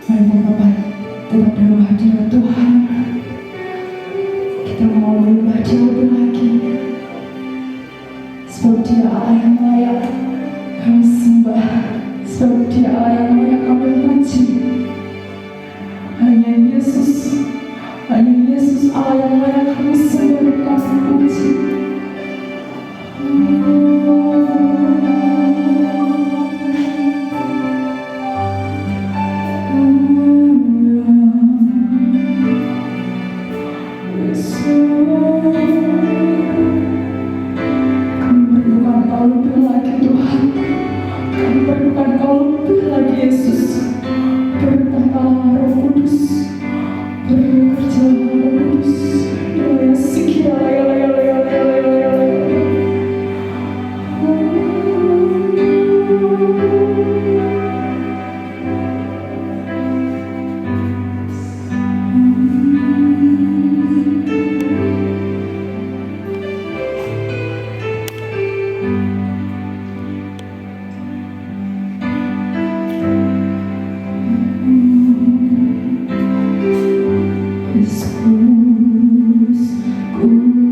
Mari Bapak tetap dalam hadirat Tuhan. Kita mau menyembah Dia lebih lagi, sebab Dia Allah yang layak kami sembah, sebab Dia Allah yang layak kami puji. Hanya Yesus Allah yang layak kami sembah dan kami puji.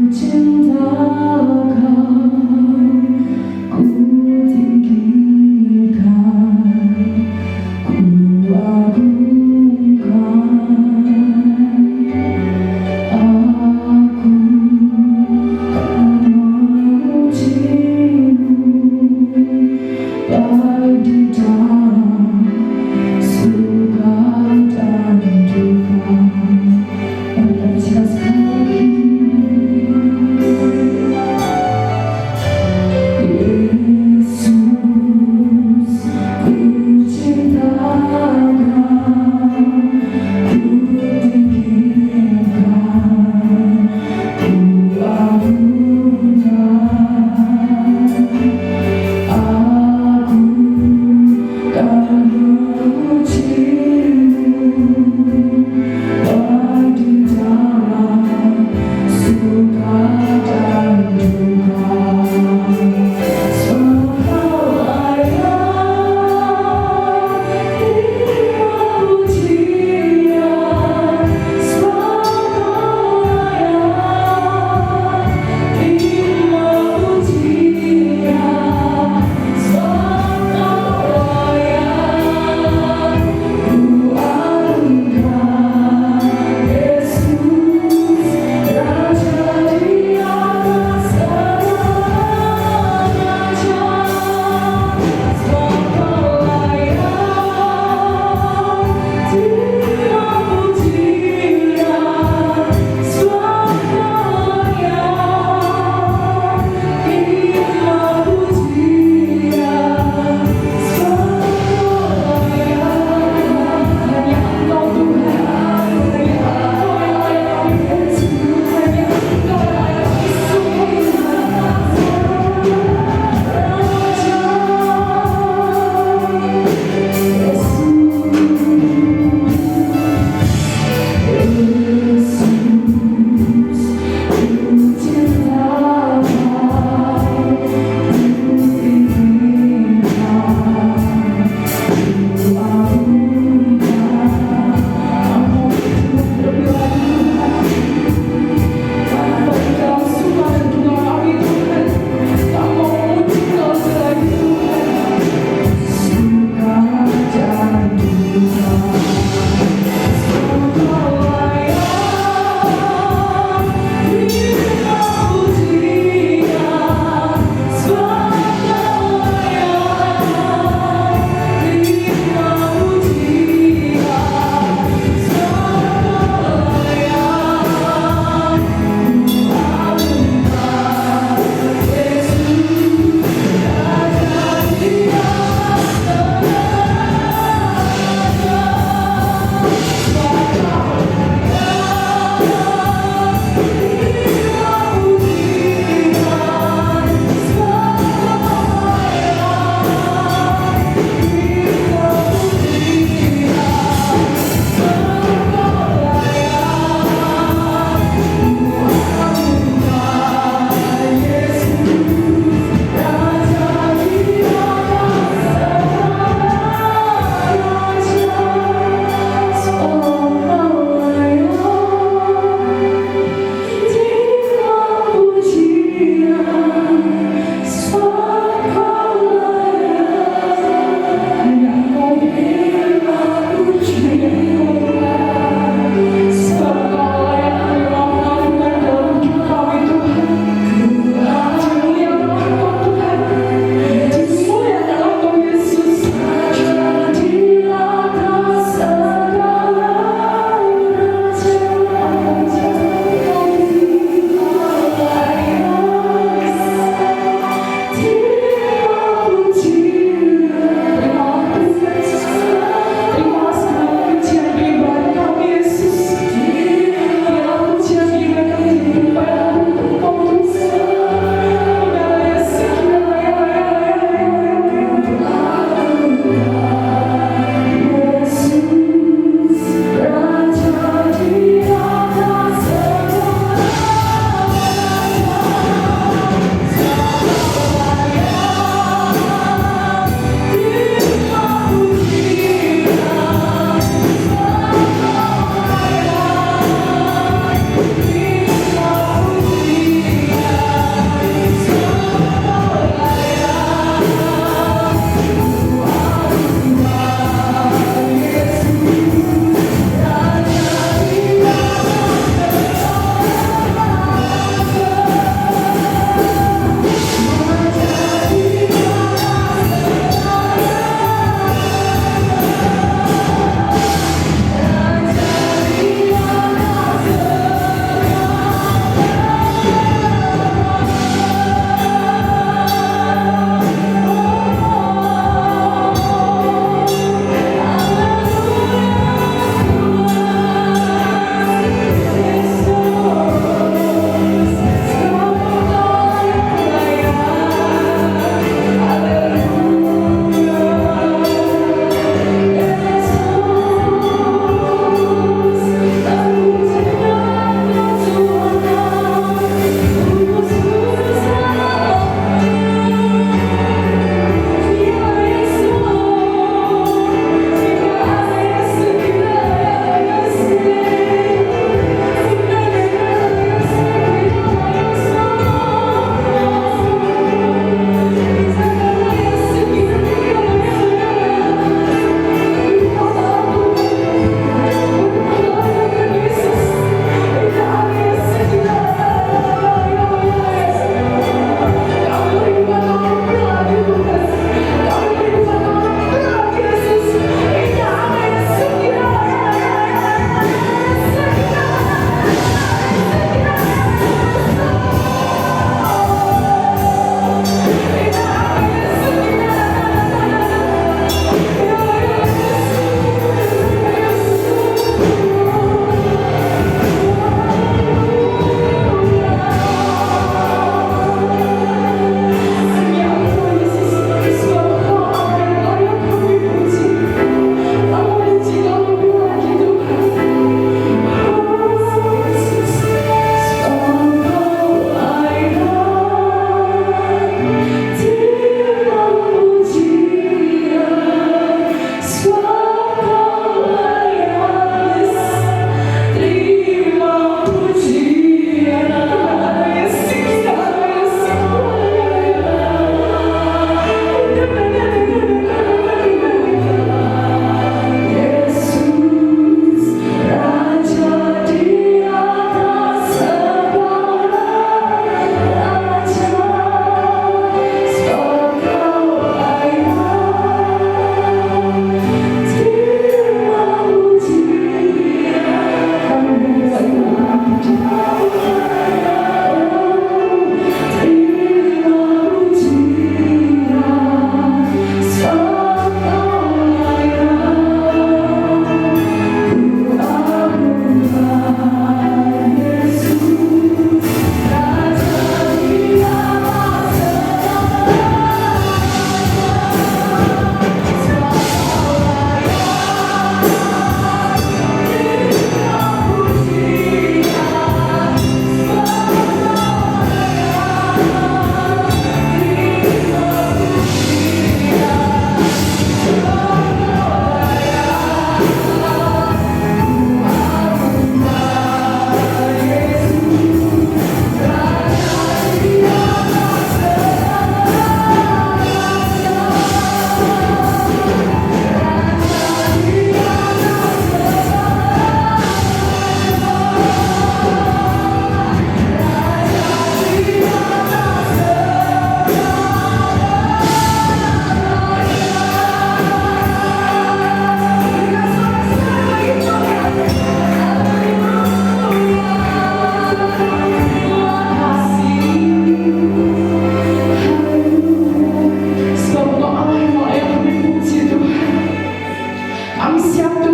Cinta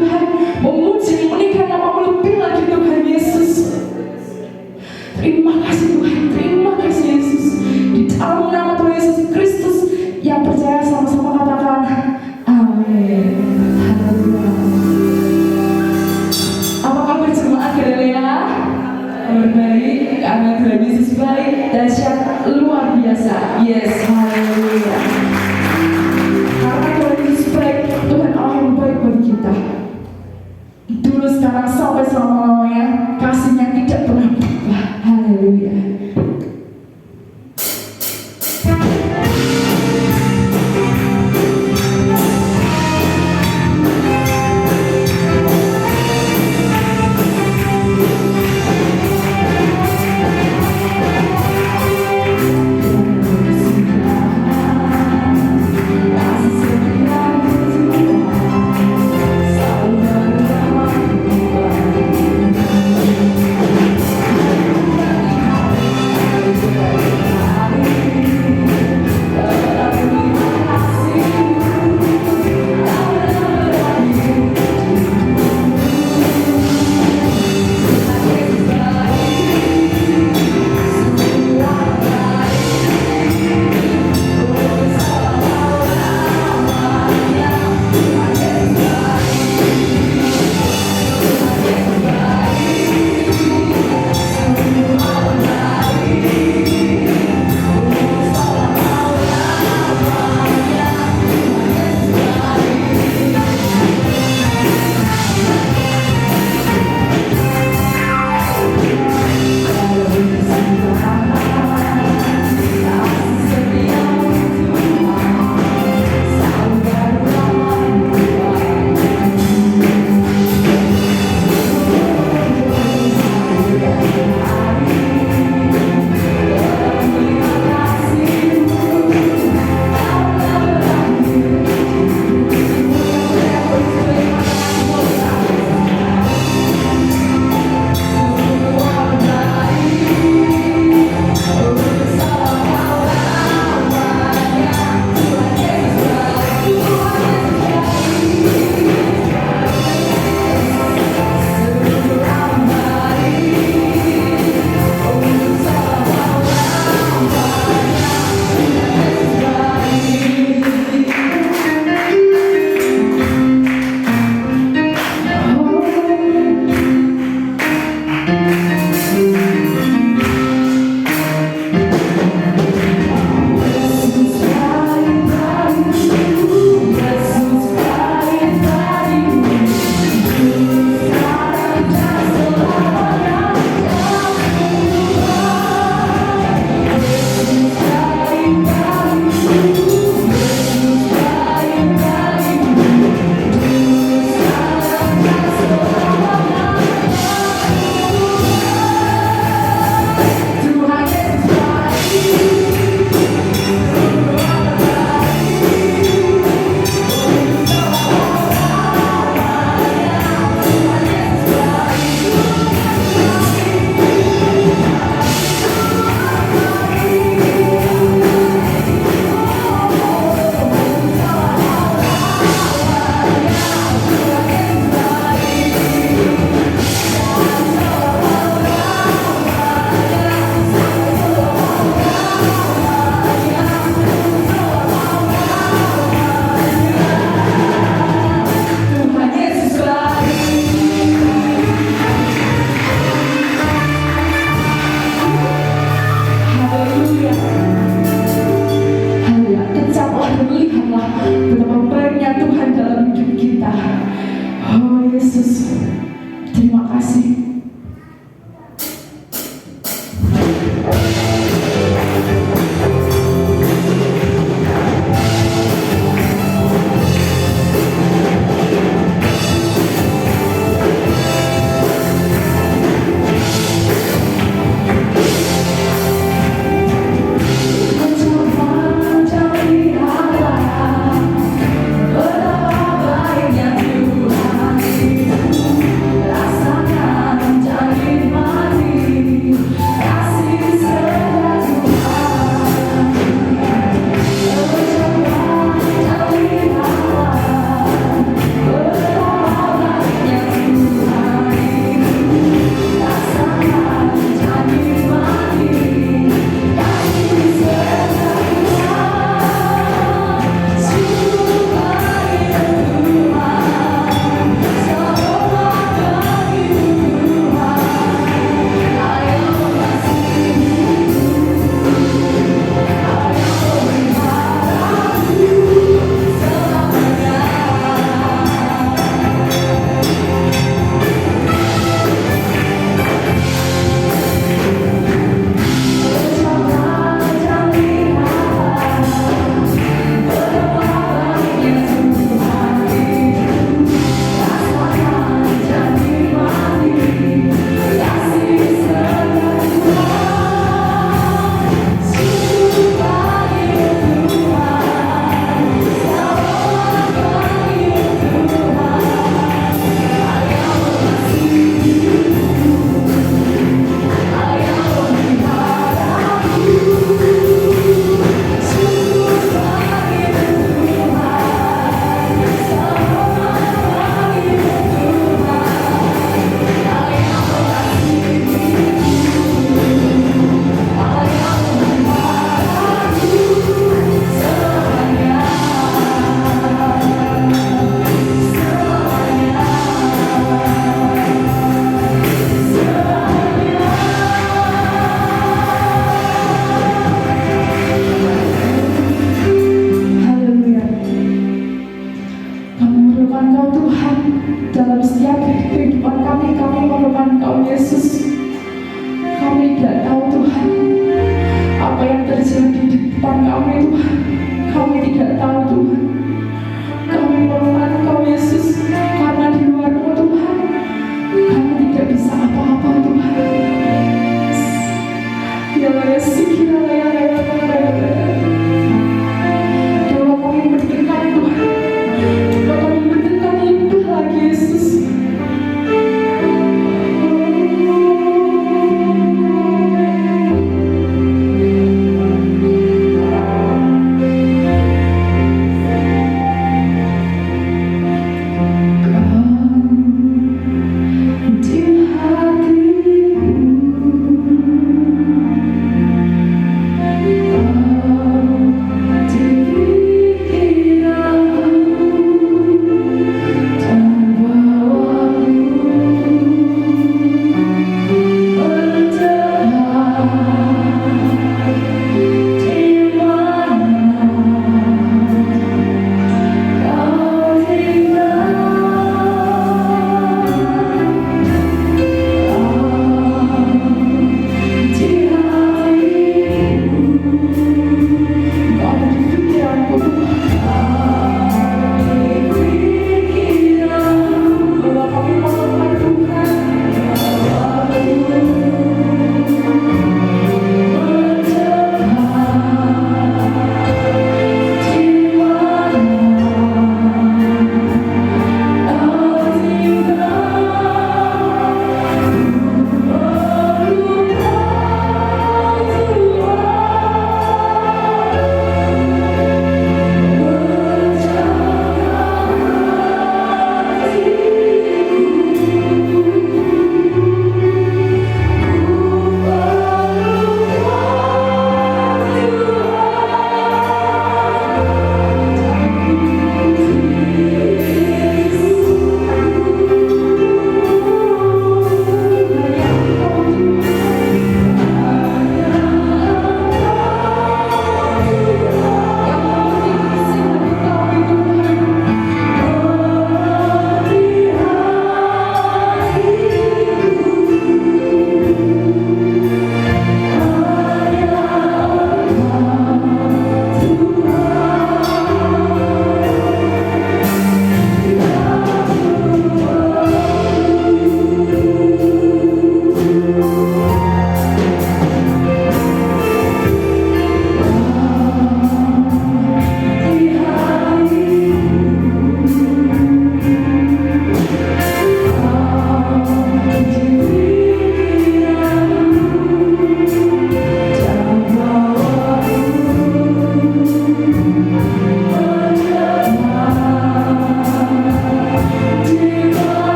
Tuhan, memuji, memuliakan nama-Mu lebih lagi Tuhan Yesus. Terima kasih Tuhan, terima kasih Yesus. Di dalam nama Tuhan Yesus Kristus yang percaya sama-sama katakan amin. Haleluya. Apa kabar jemaat Galilea? Kabar baik, karena Tuhan Yesus baik, dahsyat, luar biasa. Yes, haleluya. Karena Tuhan Yesus baik, Tuhan Allah yang baik bagi kita. Dulu, sekarang, sampai selama-lamanya, kasih-Nya tidak pernah berubah. Haleluya.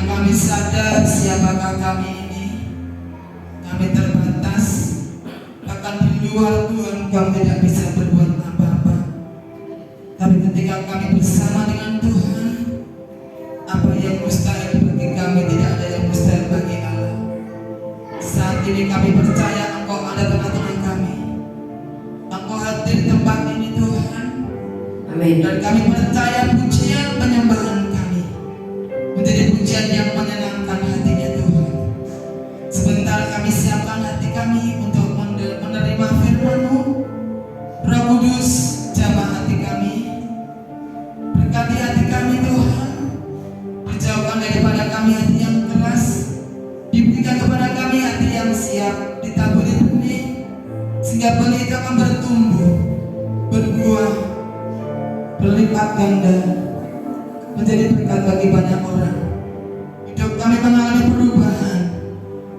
kami sadar siapakah kami ini. Kami terbatas, bahkan di luar Tuhan kami tidak bisa berbuat apa-apa. Tapi ketika kami bersama dengan Tuhan, apa yang mustahil bagi kami tidak ada yang mustahil bagi Allah. Saat ini kami percaya Engkau ada tengah-tengah kami. Engkau hadir di tempat ini Tuhan. Amin. Dan kami percaya pujian penyembahan kami menjadi pujian yang menyenangkan hatinya Tuhan. Sebentar kami siapkan hati kami untuk menerima firman-Mu. Roh Kudus, jamah hati kami, berkati hati kami Tuhan. Dijauhkan daripada kami hati yang keras, diberikan kepada kami hati yang siap ditaburi benih, sehingga benih itu akan bertumbuh, berbuah, berlipat ganda, menjadi berkat bagi banyak orang. Hidup kami mengalami perubahan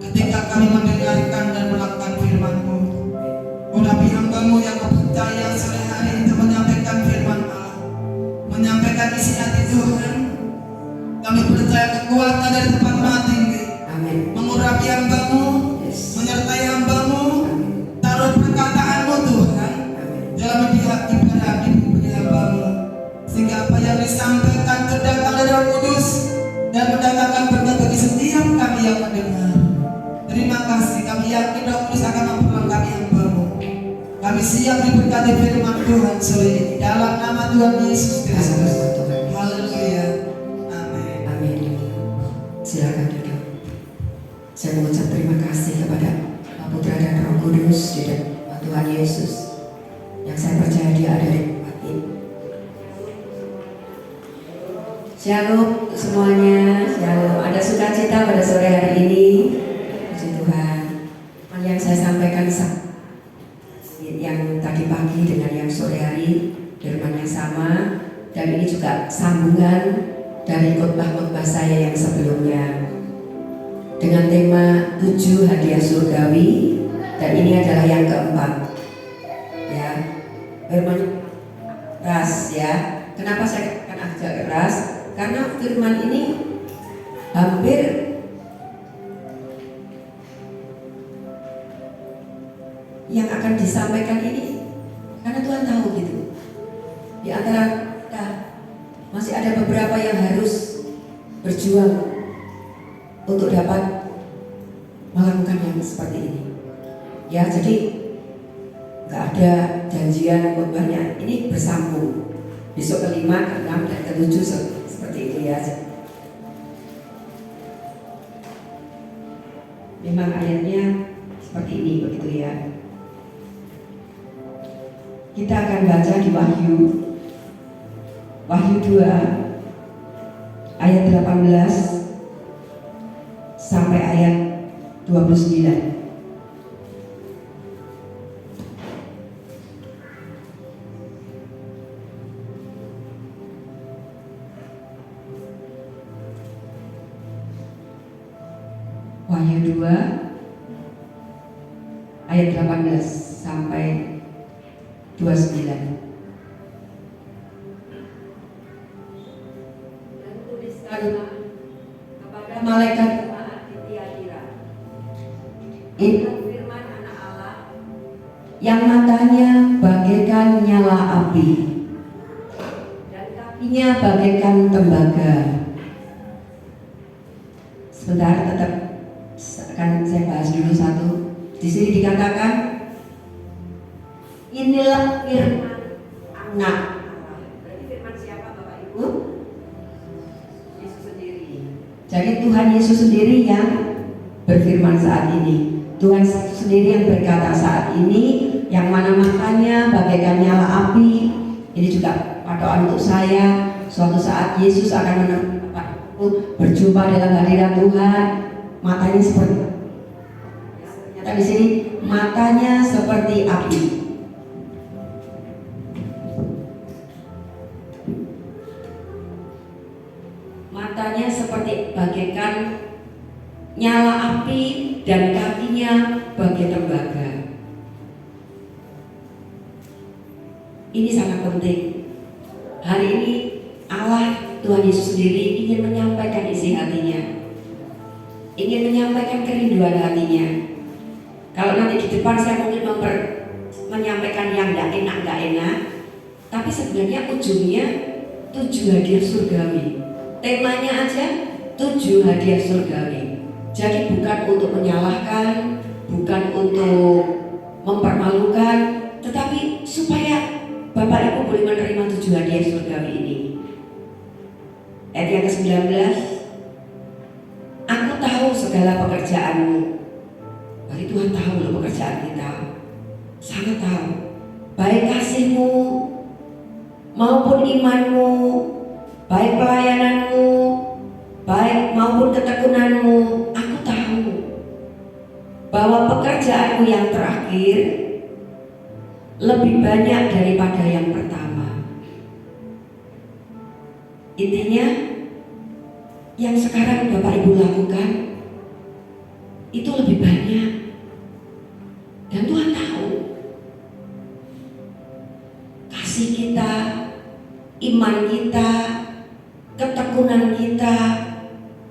ketika kami mendengarkan dan melakukan firman-Mu. Urapi hamba-Mu yang percaya sore hari untuk menyampaikan firman Allah, menyampaikan isi hati Tuhan. Kami percaya kekuatan dari tempat mati. Amin. Mengurapi hamba-Mu, menyertai hamba-Mu, taruh perkataan-Mu Tuhan dalam ibadah di hamba-Mu, sehingga apa yang disampaikan terdatang dari Roh Kudus dan mendatangkan berkat bagi setiap kami yang mendengar. Terima kasih, kami yakin Roh Kudus akan memperlengkapi hamba-Mu. Kami siap diberkati firman Tuhan sore ini dalam nama Tuhan Yesus Kristus. Haleluya. Amin. Amin. Silakan duduk. Saya mengucap terima kasih kepada Putra dan Roh Kudus di dalam Tuhan Yesus yang saya percaya Dia ada di tempat ini. Shalom untuk semuanya. Shalom. Ada sukacita pada sore hari ini. Puji Tuhan. Yang saya sampaikan yang tadi pagi dengan yang sore hari firman yang sama, dan ini juga sambungan dari khotbah-khotbah saya yang sebelumnya dengan tema 7 hadiah surgawi, dan ini adalah yang keempat. Ya, firman keras ya. Kenapa saya katakan agak keras? Karena firman ini hampir yang akan disampaikan ini, karena Tuhan tahu gitu. Di antara kita masih ada beberapa yang harus berjuang untuk dapat melakukan yang seperti ini. Ya, jadi nggak ada janjian khotbahnya, ini bersambung. Besok ke-5, ke-6, dan ke-7 seperti itu ya. Memang ayatnya seperti ini begitu ya. Kita akan baca di Wahyu 2 ayat 18 sampai ayat 29. Wahyu 2 ayat 18 sampai 29. Dan tuliskanlah kepada malaikat jemaat di Tiatira, ini firman anak Allah yang matanya bagaikan nyala api dan kakinya bagaikan tembaga. Sebentar, tetap akan saya bahas dulu satu. Di sini dikatakan, inilah firman anak Allah. Berarti firman siapa Bapak Ibu? Yesus sendiri. Jadi Tuhan Yesus sendiri yang berfirman saat ini. Tuhan sendiri yang berkata saat ini, yang mana matanya bagaikan nyala api. Ini juga padoan untuk saya. Suatu saat Yesus akan menemui Bapak Ibu berjumpa dalam hadirat Tuhan. Matanya seperti, ternyata di sini matanya seperti api. Matanya seperti bagaikan nyala api dan kakinya bagai tembaga. Ini sangat penting. Hari ini Allah Tuhan Yesus sendiri ingin menyampaikan isi hatinya. ingin menyampaikan kerinduan hatinya. Kalau nanti di depan saya mungkin menyampaikan yang nggak enak, tapi sebenarnya ujungnya 7 hadiah surgawi. Temanya aja 7 hadiah surgawi. Jadi bukan untuk menyalahkan, bukan untuk mempermalukan, tetapi supaya Bapak Ibu boleh menerima 7 hadiah surgawi ini. Ayat yang ke-19, aku tahu segala pekerjaanmu. Berarti Tuhan tahu loh pekerjaan kita, sangat tahu. Baik kasihmu maupun imanmu, baik pelayananmu, baik maupun ketekunanmu. Aku tahu bahwa pekerjaanmu yang terakhir lebih banyak daripada yang pertama. Intinya, yang sekarang Bapak Ibu lakukan itu lebih banyak. Dan Tuhan tahu kasih kita, iman kita, ketekunan kita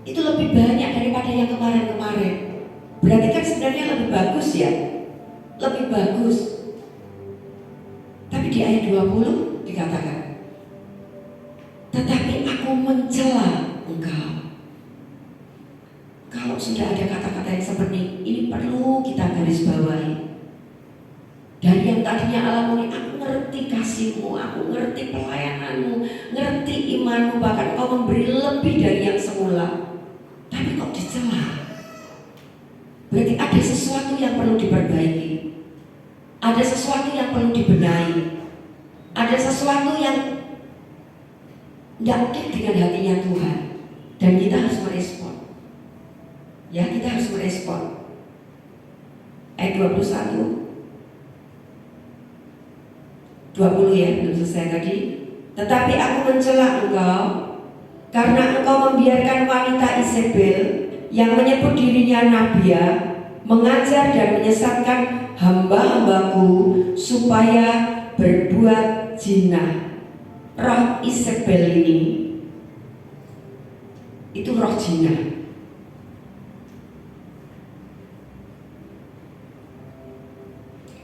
itu lebih banyak daripada yang kemarin-kemarin. Berarti kan sebenarnya lebih bagus ya, lebih bagus. Tapi di ayat 20 dikatakan, tetapi aku mencela engkau. Kalau sudah ada kata-kata yang seperti ini perlu kita garis bawahi. Dari yang tadinya Allah mengatakan, aku ngerti kasihmu, aku ngerti pelayananmu, ngerti imanmu, bahkan kau memberi lebih dari yang semula. Tapi kok dicela? Berarti ada sesuatu yang perlu diperbaiki, ada sesuatu yang perlu dibenahi, ada sesuatu yang tidak klik dengan hatinya Tuhan. Dan kita harus merespon. Ya, kita harus merespon. Ayat 21 20 ya, belum selesai tadi. Tetapi aku mencela engkau karena engkau membiarkan wanita Isabel yang menyebut dirinya Nabia mengajar dan menyesatkan hamba-hambaku supaya berbuat zina. Roh Isabel ini itu roh zina.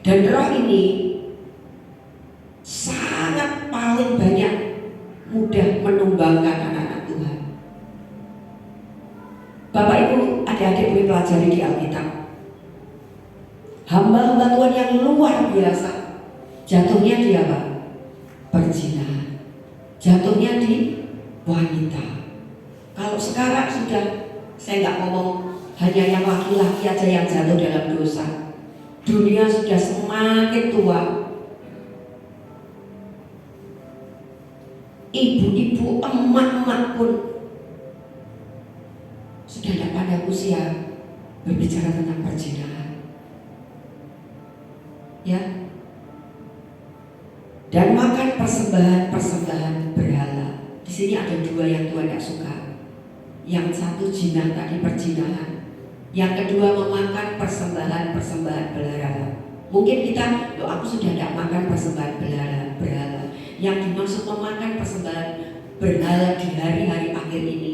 Dan roh ini sangat paling banyak mudah menumbangkan anak-anak Tuhan. Bapak Ibu, adik-adik boleh pelajari di Alkitab. Hamba-hamba Tuhan yang luar biasa jatuhnya di apa? Perzinahan. Jatuhnya di wanita. Kalau sekarang sudah, saya nggak ngomong hanya yang laki-laki aja yang jatuh dalam dosa. Dunia sudah semakin tua. Ibu-ibu, emak-emak pun sudah tidak pada usia berbicara tentang perzinahan. Ya. Dan makan persembahan berhala. Di sini ada 2 yang Tuhan tidak suka. Yang satu zina tadi, perzinahan. Yang kedua memakan persembahan berhala. Mungkin kita, loh aku sudah tidak makan persembahan berhala. Yang dimaksud memakan persembahan berhala di hari-hari akhir ini,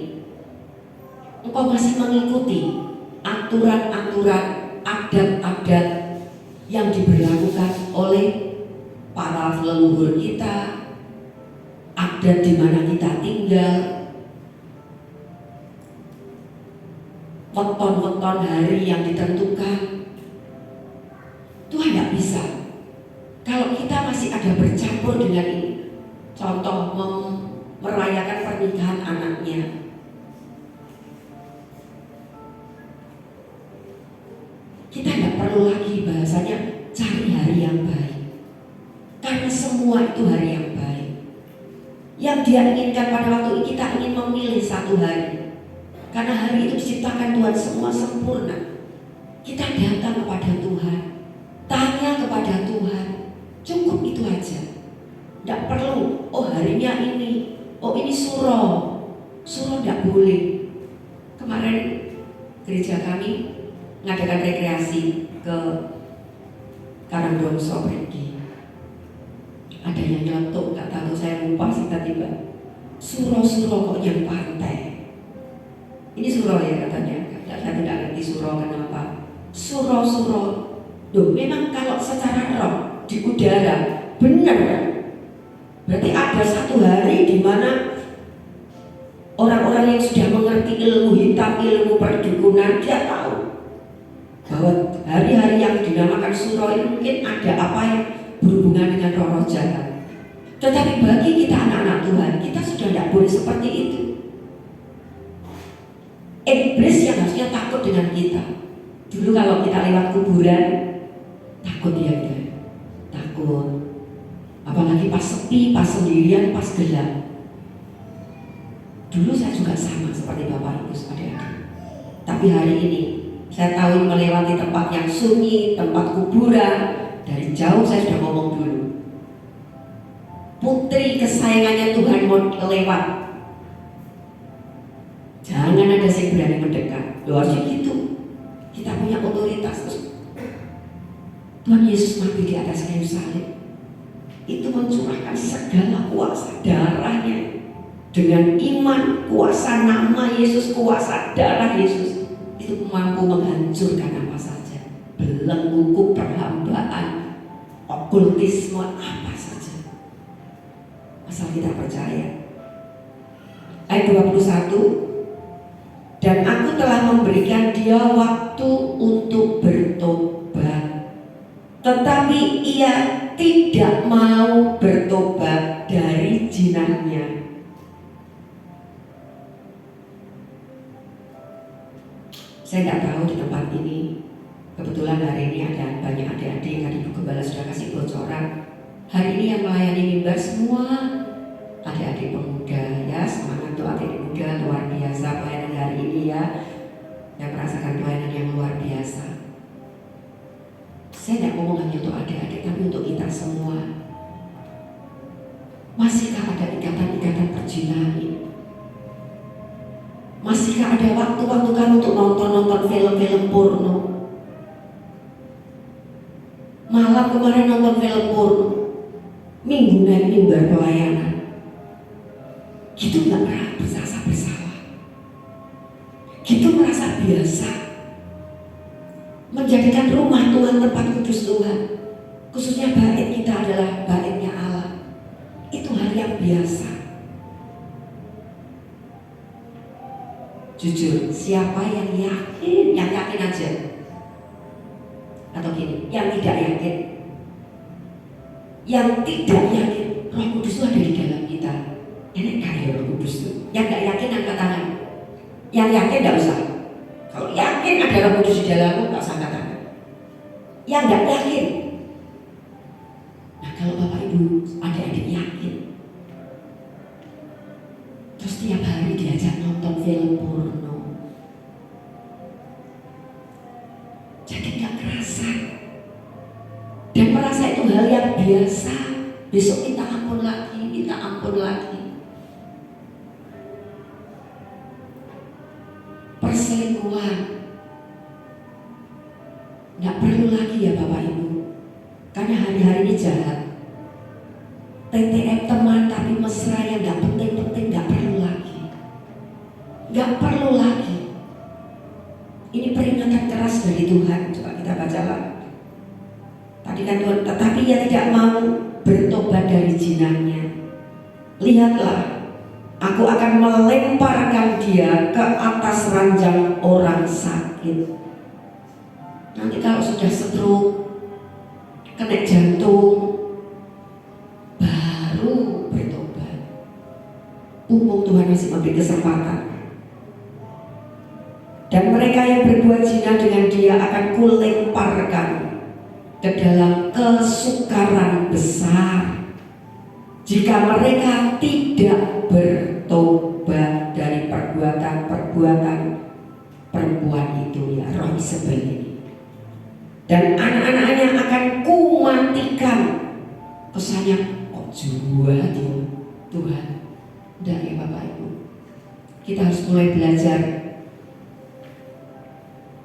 engkau masih mengikuti aturan-aturan, adat-adat yang diberlakukan oleh para leluhur kita, adat di mana kita tinggal, weton-weton hari yang ditentukan. Tuhan tidak bisa. Kalau kita masih ada bercampur dengan ini, contoh merayakan pernikahan anaknya, kita tidak perlu lagi bahasanya cari hari yang baik, karena semua itu hari yang baik. Yang Dia inginkan pada waktu ini, kita ingin memilih satu hari, karena hari itu diciptakan Tuhan semua sempurna. Kita datang kepada Tuhan, tanya kepada Tuhan, cukup itu aja. Tidak perlu, oh harinya ini, oh ini suro tidak boleh. Kemarin gereja kami mengadakan rekreasi ke Karangdongso pergi. Ada yang nyelotok, nggak tahu, saya lupa sih tiba-tiba. Suro kok yang pantai. Ini suro ya katanya, nggak suro. Kenapa? Suro. Loh, memang kalau secara roh di udara benar kan? Berarti ada satu hari di mana orang-orang yang sudah mengerti ilmu hitam, ilmu perdukunan, dia tahu bahwa hari-hari yang dinamakan suro ini mungkin ada apa yang berhubungan dengan roh-roh jahat. Tetapi bagi kita anak-anak Tuhan, kita sudah tidak boleh seperti itu. Iblis yang harusnya takut dengan kita. Dulu kalau kita lewat kuburan, takut dia gitu. Takut. Apalagi pas sepi, pas sendirian, pas gelap. Dulu saya juga sama seperti Bapak Ibu saudara. Tapi hari ini saya tahu melewati tempat yang sunyi, tempat kuburan. Dari jauh saya sudah ngomong dulu. Putri kesayangannya Tuhan mau lewat. Jangan ada yang berani mendekat. Loh, harusnya gitu. Kita punya otoritas. Tuhan Yesus mati di atas kayu salib. Itu mencurahkan segala kuasa darahnya. Dengan iman, kuasa nama Yesus, kuasa darah Yesus, itu mampu menghancurkan apa saja. Belenggu, perhambaan, okultisme, apa saja. Asal kita percaya. Ayat 21. Dan aku telah memberikan dia waktu untuk bertobat, tetapi ia tidak mau bertobat dari jinahnya. Saya tidak tahu di tempat ini, kebetulan hari ini ada banyak adik-adik yang Ibu Gembala sudah kasih bocoran. Hari ini yang melayani mimbar semua adik-adik pemuda, ya, semangat untuk adik muda, luar biasa pelayanan hari ini ya, yang merasakan pelayanan yang luar biasa. Saya tidak ngomong hanya untuk adik-adik, tapi untuk kita semua. Masihkah ada ikatan-ikatan perjinahan ini? Masihkah ada waktu-waktu kamu untuk nonton film-film porno? Malam kemarin nonton film porno, minggu naik mimbar pelayanan. Gitu nggak pernah merasa bersalah. Gitu merasa biasa. Menjadikan rumah Tuhan tempat kudus Tuhan, khususnya bait kita adalah baitnya Allah. Itu hal yang biasa. Jujur, siapa yang yakin? Yang yakin aja. Atau gini, yang tidak yakin. Yang tidak yakin, Roh Kudus itu ada di dalam kita. Ini karya Roh Kudus itu. Yang gak yakin angkat tangan. Yang yakin gak usah. Kalau yakin ada Roh Kudus di dalammu, gak usah angkat tangan. Yang gak yakin. Nah, kalau Bapak Ibu adik-adik yakin, terus tiap hari diajak nonton film porno, jadi gak kerasa dan merasa itu hal yang biasa. Besok minta ampun lagi, minta ampun lagi. Perselingkuhan gak perlu lagi ya Bapak Ibu, karena hari-hari ini jahat. TTM teman tapi mesra yang gak penting-penting gak perlu lagi. Gak perlu lagi. Ini peringatan keras dari Tuhan. Coba kita baca lagi. Tadi kan Tuhan, tetapi ia tidak mau bertobat dari jinahnya. Lihatlah, aku akan melemparkan dia ke atas ranjang orang sakit. Nanti kalau sudah stroke, kena jantung, baru bertobat. Mumpung Tuhan masih memberi kesempatan. Dan mereka yang berbuat zina dengan dia akan kulemparkan ke dalam kesukaran besar jika mereka tidak bertobat dari perbuatan-perbuatan perempuan itu, ya, roh Isabel ini. Dan anak-anaknya akan kumatikan. Kesannya kok jahat ya Tuhan. Udah ya Bapak Ibu, kita harus mulai belajar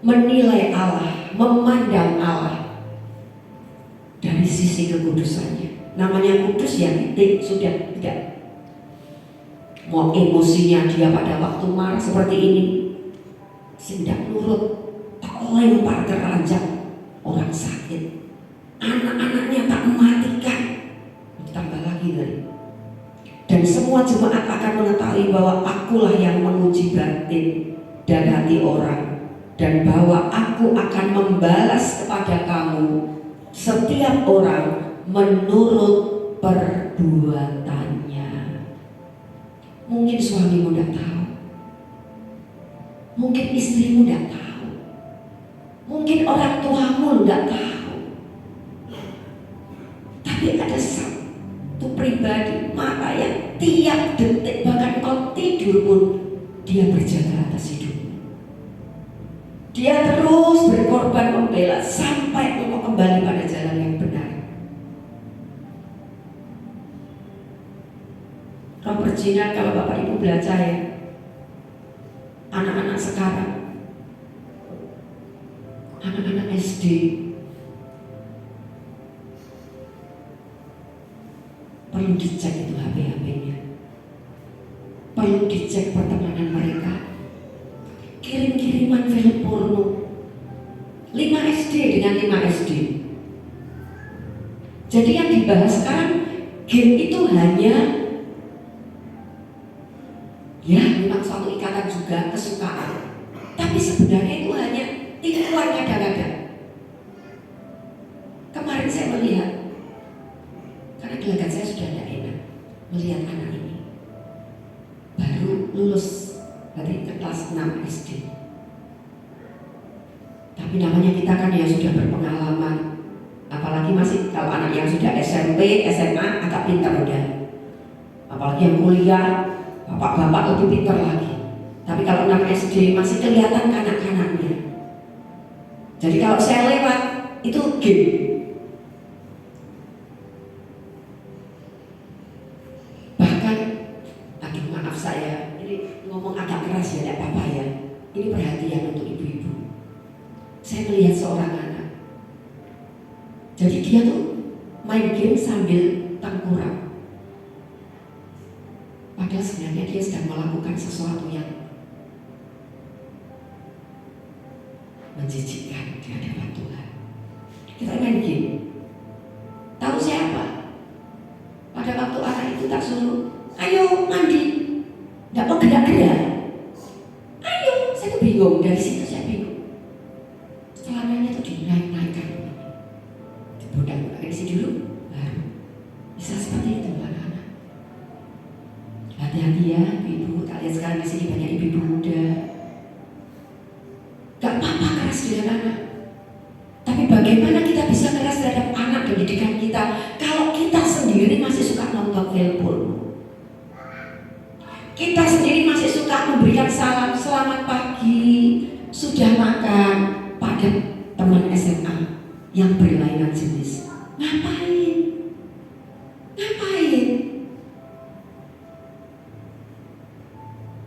menilai Allah, memandang Allah dari sisi kekudusannya. Namanya kudus ya titik, sudah tidak. Mau emosinya dia pada waktu marah seperti ini, tidak nurut, tak lempar ke ranjang orang sakit. Anak-anaknya tak mematikan. Tambah lagi dari. Dan semua jemaat akan mengetahui bahwa akulah yang menguji batin dan hati orang, dan bahwa aku akan membalas kepada kamu setiap orang menurut perbuatannya. Mungkin suamimu tidak tahu, mungkin istrimu tidak tahu, mungkin orang tuamu tidak tahu, tapi ada satu pribadi mata yang tiap detik, bahkan kau tidur pun dia berjaga atas hidupmu. Dia terus berkorban membela sampai engkau kembali pada jalan yang benar. Roh perjinan, kalau Bapak Ibu belajar ya, anak-anak sekarang, anak-anak SD, perlu dicek itu HP-HP-nya, perlu dicek pertemanan mereka, kirim-kiriman film porno. 5 SD dengan 5 SD. Jadi yang dibahas sekarang game itu hanya ya memang suatu ikatan juga, kesukaan, tapi sebenarnya itu hanya tipuan kadang-kadang. Kemarin saya melihat, karena gelagat saya sudah tidak enak melihat anak ini baru lulus dari kelas 6 SD. Tapi namanya kita kan ya sudah berpengalaman, apalagi masih kalau anak yang sudah SMP, SMA agak pintar udah, apalagi yang kuliah, bapak-bapak lebih pintar lagi. Tapi kalau 6 SD masih kelihatan kanak-kanaknya. Jadi kalau saya lewat itu game. Bahkan, aduh maaf saya, ini ngomong agak keras ya, tidak apa-apa ya. Ini perhatian untuk ibu-ibu. Saya melihat seorang anak. Jadi dia tuh main game sambil tengkurap. Padahal sebenarnya dia sedang melakukan sesuatu yang menjijikkan di hadapan Tuhan. Kita main game. Tahu siapa? Pada waktu anak itu tak suruh, ayo mandi, tidak mau gerak-gerak. Ayo, saya tuh bingung, dari situ saya bingung. Celananya tuh dinaik-naikkan, dibodak-bodak isi dulu, baru bisa seperti itu anak-anak. Hati-hati ya, ibu. Tak lihat sekarang di sini banyak ibu muda. Gak apa-apa keras dengan anak. Tapi bagaimana kita bisa keras terhadap anak dan didikan kita kalau kita sendiri masih suka nonton film porno? Kita sendiri masih suka memberikan salam selamat pagi, sudah makan pada teman SMA yang berlainan jenis. Ngapain? Ngapain?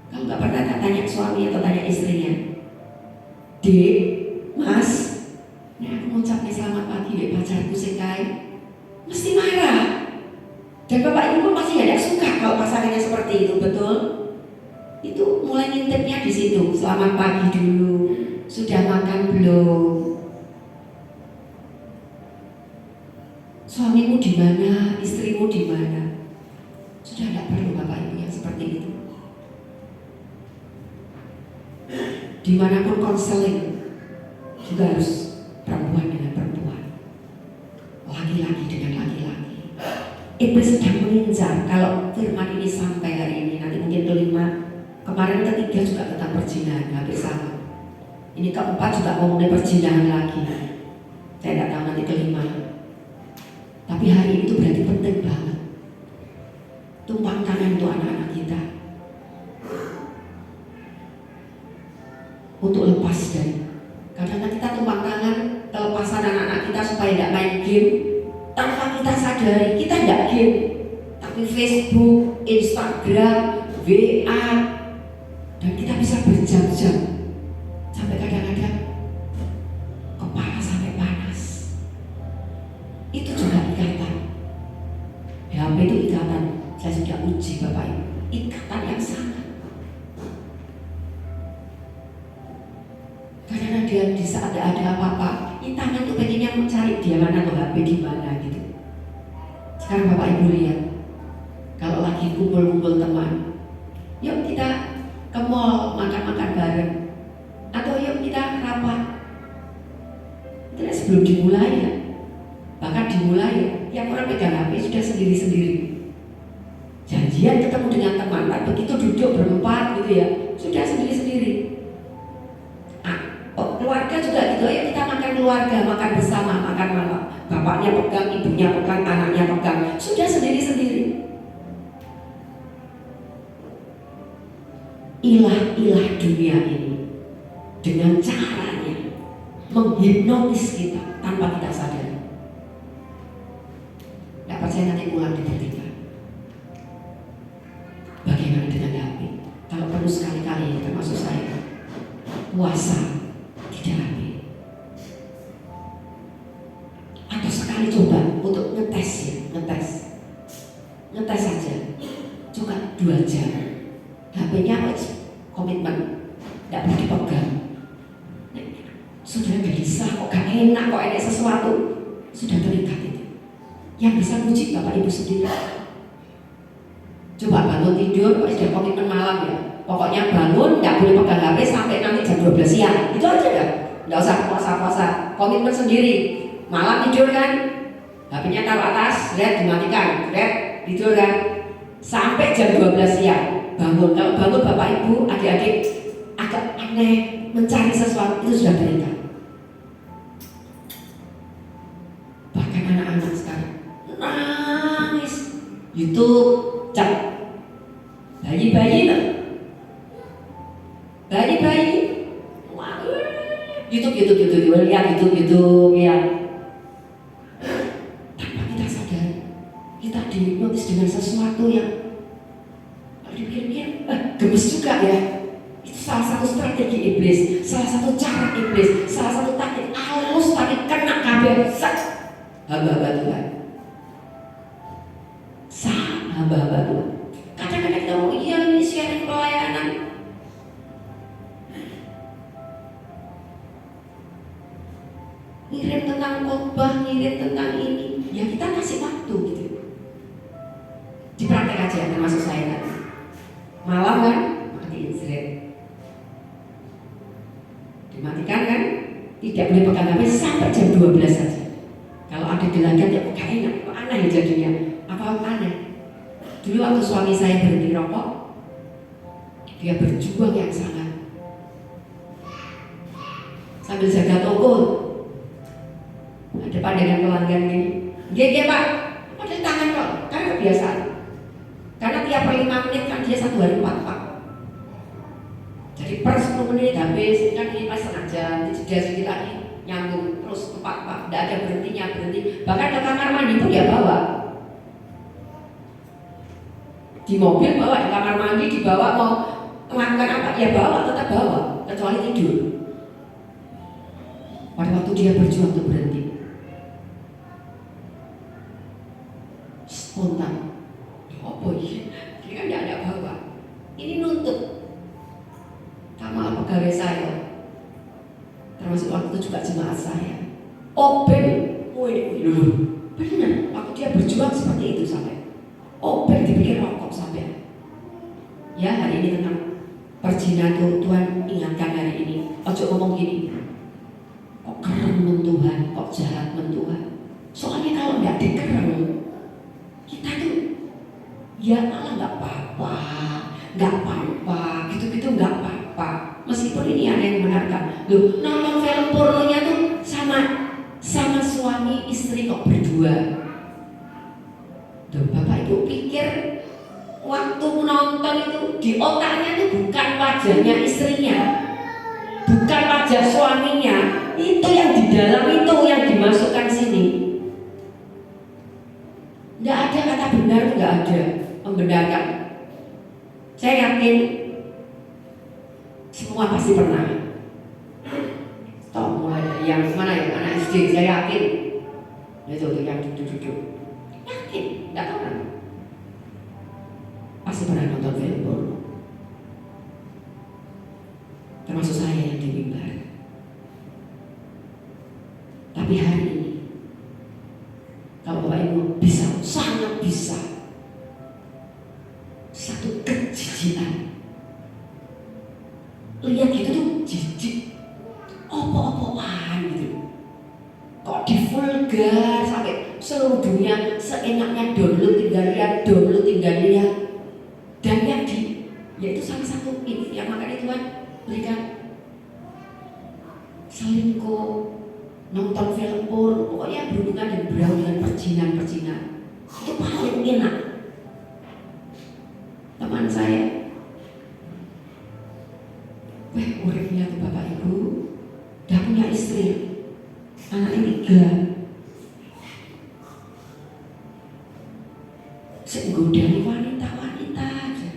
Kalau nggak pernah tanya suami atau tanya istrinya, Dek, Mas, ini aku mau ucapnya selamat pagi dek pacarku sekai, mesti marah. Dan bapak ibu pun pasti tidak suka kalau pasangannya seperti itu, betul? Itu mulai ngintipnya di situ. Selamat pagi dulu, sudah makan belum? Suamimu di mana? Istrimu di mana? Sudah tidak perlu bapak ibu yang seperti itu. Dimanapun konseling juga harus perempuan dengan perempuan, laki-laki dengan laki-laki. Iblis sedang mengincar. Kalau firman ini sampai hari ini, nanti mungkin kelima, kemarin ketiga juga tentang perzinahan, hampir sama. Ini keempat juga ngomongin perzinahan lagi. Saya tidak tahu nanti kelima. Tapi hari itu berarti penting banget. Tumpang tangan untuk anak-anak kita untuk lepas dari. Kadang-kadang kita tumpang tangan kelepasan anak-anak kita supaya tidak main game tanpa kita sadari. Kita tidak game, tapi Facebook, Instagram, WA, dan kita bisa berjam-jam sampai kadang-kadang kepala sampai panas. Itu juga ikatan. HP itu ikatan. Saya sudah uji Bapak Ibu, ikatan yang sangat. Kadang Karena dia di saat ada apa-apa, ini tangan tuh pengennya mencari dia mana tuh HP di mana gitu. Sekarang Bapak Ibu lihat, kalau lagi kumpul-kumpul teman, yuk kita ke mall makan-makan bareng, atau yuk kita rapat. Itu sebelum dimulai ya, bahkan dimulai ya, tiap orang pegang HP sudah sendiri-sendiri. Janjian ketemu dengan teman, begitu duduk berempat gitu ya, sudah sendiri-sendiri. Keluarga juga gitu, ayo kita makan keluarga, makan bersama, makan malam. Bapaknya pegang, ibunya pegang, anaknya pegang, sudah sendiri-sendiri. Ilah-ilah dunia ini dengan caranya menghipnotis kita tanpa kita sadari. Nggak percaya nanti ulang dibuktikan. Bagaimana dengan HP? Kalau perlu sekali-kali, termasuk saya, puasa tidak HP. Atau sekali coba untuk ngetes ya, ngetes saja, juga 2 jam. HP-nya komitmen, tidak boleh dipegang. Sudah gelisah, kok gak enak, kok enak sesuatu, sudah terikat itu. Yang bisa uji Bapak Ibu sendiri. Coba bangun tidur, kok sudah komitmen malam ya. Pokoknya bangun, nggak boleh pegang HP sampai nanti jam 12 siang. Itu aja kan? Nggak usah puasa-puasa, komitmen sendiri. Malam tidur kan, HP-nya taruh atas, dimatikan, tidur kan. Sampai jam 12 siang, bangun. Kalau bangun Bapak Ibu, adik-adik agak aneh, mencari sesuatu, itu sudah terikat. Bahkan anak-anak sekarang nangis, YouTube, cek, bayi-bayi loh. Bayi-bayi, YouTube, lihat YouTube ya. Tanpa kita sadar, kita dihipnotis dengan sesuatu yang kalau dipikir-pikir, gemes juga ya. Itu salah satu strategi iblis, salah satu cara iblis, salah satu taktik halus tapi kena kabel set. Hamba-hamba Tuhan, hamba-hamba Tuhan. Kadang-kadang kita mau ini sharing pelayanan. Ngirim tentang khotbah, ngirim tentang ini, ya kita kasih waktu gitu. Dipraktek aja, termasuk saya kan. Malam kan, matiin Israel. Dimatikan kan, tidak boleh pegang HP sampai jam 12 saja. Kalau ada gelagat ya gak enak, kok aneh ya jadinya. Apa aneh? Dulu waktu suami saya berhenti rokok, dia berjuang yang sangat. Sambil jaga toko, ada pandangan pelanggan ini. Dia Pak, apa di tangan kok? Karena kebiasaan. Karena tiap 5 menit kan dia 1 hari 4 Pak. Jadi per 10 menit habis, kan ini pas setengah jam, jeda sedikit lagi nyambung terus 4 Pak. Tidak ada berhenti. Bahkan ke kamar mandi pun dia bawa. Di mobil bawa, di kamar mandi dibawa, mau melakukan apa? Ya bawa, tetap bawa, kecuali tidur. Pada waktu dia berjuang untuk berhenti, spontan. Apa ini? Dia kan tidak ada bawa. Ini nuntut. Sama pegawai saya, termasuk waktu itu juga jemaat saya. Open, benar. Waktu dia berjuang seperti itu sampai. Open dipikir rokok sampai. Ya hari ini tentang perjinan Tuhan ingatkan hari ini. Ojo ngomong gini. Kok keren mentuhan, kok jahat mentuhan. Soalnya kalau nggak dikerem, kita tuh ya malah nggak apa-apa, gitu-gitu nggak apa-apa. Meskipun ini ada yang benarkan. Loh, nonton film pornonya tuh sama suami istri kok berdua. Tuh, Bapak Ibu pikir waktu nonton itu di otaknya itu bukan wajahnya istrinya, bukan wajah suaminya, itu yang di dalam itu yang dimasukkan sini. Nggak ada kata benar, nggak ada membenarkan. Saya yakin semua pasti pernah. Toh mulai dari yang mana ya, anak SD, saya yakin itu yang duduk-duduk. Yakin, nggak tahu kan? Pasti pernah nonton film porno. Termasuk saya yang di mimbar. Tapi hari ini, kalau Bapak Ibu bisa, sangat bisa, satu kejijikan. Lihat gitu tuh jijik, opo-opoan gitu. Kok di vulgar sampai seluruh dunia seenaknya download tinggal lihat. Dan yang yaitu salah satu ini yang makanya Tuhan berikan selingkuh, nonton film porno, pokoknya berhubungan dan berbau dengan perjinan itu paling enak. Teman saya, uripnya tuh Bapak Ibu, udah punya istri, anaknya 3, segodani wanita-wanita aja.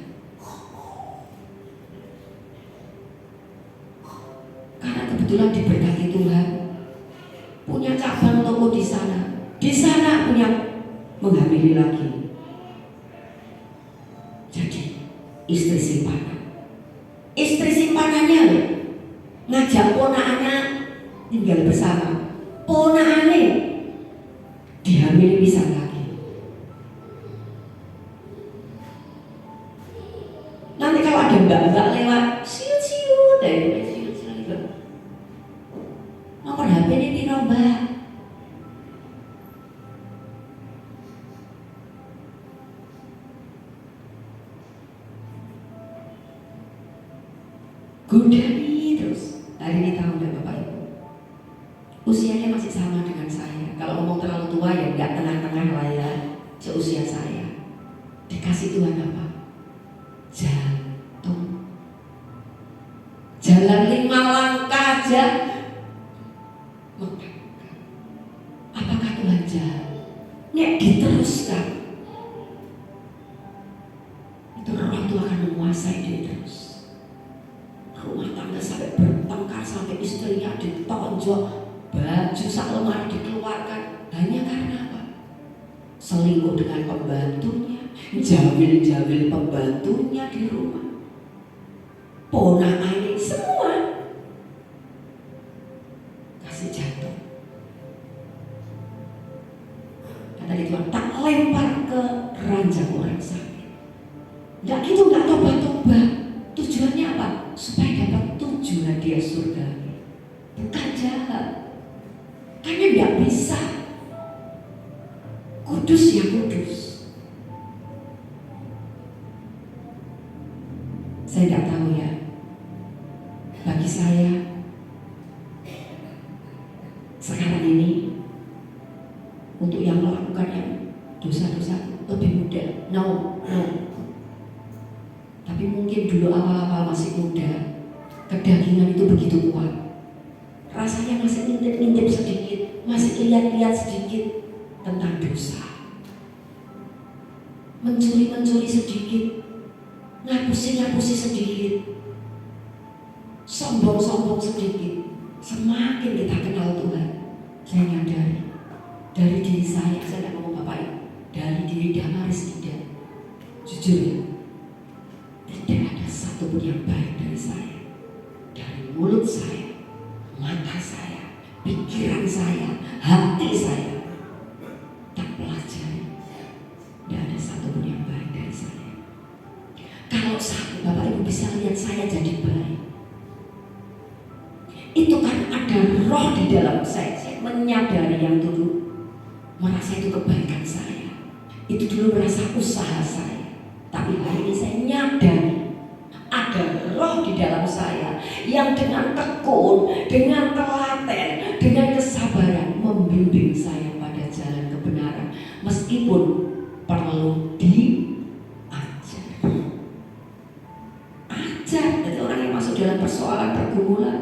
Karena kebetulan diberkati Tuhan, punya cabang toko di sana punya menghamili lagi. Jadi istri simpanannya ngajak ponakannya tinggal bersama, ponakannya dihamili pisan lagi. Nanti kalau ada mbak-mbak lewat, siut-siut dari siut-siut, nomor HP ini piro mbak? Godani terus. Hari ini tahu enggak Bapak Ibu, usianya masih sama dengan saya. Kalau ngomong terlalu tua ya enggak, tengah-tengah lah ya, seusia saya. Dikasih Tuhan apa? Jantung. Jalan 5 langkah aja mengangkat. Apakah Tuhan jahat? Nek diteruskan, itu roh itu akan menguasai dia terus. Rumah tangga sampai bertengkar, sampai istrinya ditonjok, baju sak lemari dikeluarkan, hanya karena apa? Selingkuh dengan pembantunya, jamil pembantunya di rumah, ponakannya semua kasih jatuh. Kata Tuhan, tak lempar ke ranjang orang sakit. Enggak gitu, enggak tobat-tobat. Tujuannya apa? Supaya dapat 7 hadiah surga. Bukan jahat. Karena tidak bisa. Kudus ya kudus. Saya tidak tahu ya. Bagi saya sekarang ini, untuk yang melakukan yang dosa-dosa lebih mudah. No. Tapi mungkin dulu awal-awal masih muda, kedagingan itu begitu kuat. Rasanya masih ngintip-ngintip sedikit, masih lihat-lihat sedikit tentang dosa. Mencuri-mencuri sedikit, ngapusi sedikit, sombong-sombong sedikit. Semakin kita kenal Tuhan, saya nyadari dari diri saya tidak ngomong Bapak Ibu, dari diri Damaris tidak. Jujur ya, tidak ada satupun yang baik dari saya, dari mulut saya, mata saya, pikiran saya, hati saya. Tak pelajari, tidak ada satupun yang baik dari saya. Kalau satu Bapak Ibu bisa lihat saya jadi baik, itu kan ada roh di dalam saya. Saya menyadari yang dulu merasa itu kebaikan saya, itu dulu merasa usaha saya. Tapi hari ini saya nyadari ada roh di dalam saya yang dengan tekun, dengan telaten, dengan kesabaran membimbing saya pada jalan kebenaran, meskipun perlu diajar. Jadi orang yang masuk dalam persoalan pergumulan,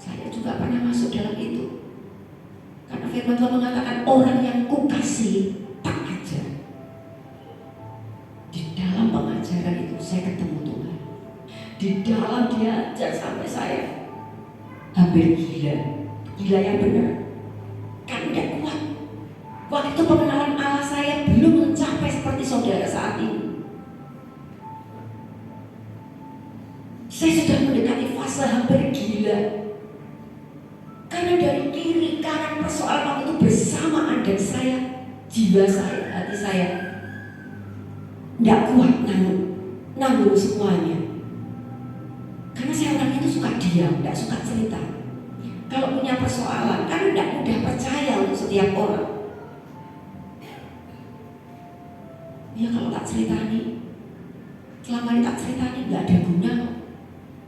saya juga pernah masuk dalam itu. Karena firman Tuhan mengatakan orang yang kukasih tak ajar. Di dalam pengajaran itu saya ketemu Tuhan. Di dalam diajar sampai saya hampir gila yang benar. Kan tidak kuat. Waktu itu pengenalan Allah saya belum mencapai seperti saudara saat ini. Saya sudah mendekati fase hampir gila. Karena dari kiri kanan persoalan itu bersamaan, dan saya, jiwa saya, hati saya tidak kuat nanggung semuanya. Karena saya orang itu suka diam, tidak suka cerita. Kalau punya persoalan, karena tidak mudah percaya untuk setiap orang. Ya kalau tak ceritani, selama ini tak ceritani nggak ada guna,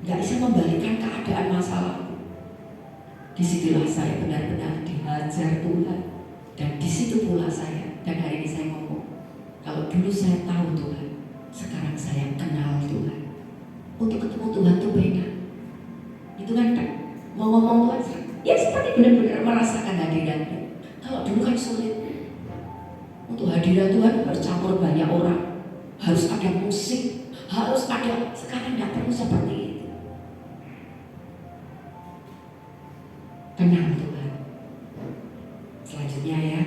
nggak bisa membalikkan keadaan masalah. Disitulah saya benar-benar dihajar Tuhan, dan disitu pula saya. Dan hari ini saya ngomong, kalau dulu saya tahu Tuhan, sekarang saya kenal Tuhan. Untuk ketemu Tuhan itu beda. Itu kan mau ngomong Tuhan, ya seperti benar-benar merasakan hadiratnya. Kalau dulu kan sulit. Untuk hadirat Tuhan harus campur banyak orang, harus ada musik, harus ada. Sekarang tidak perlu seperti itu. Kenal Tuhan. Selanjutnya ya,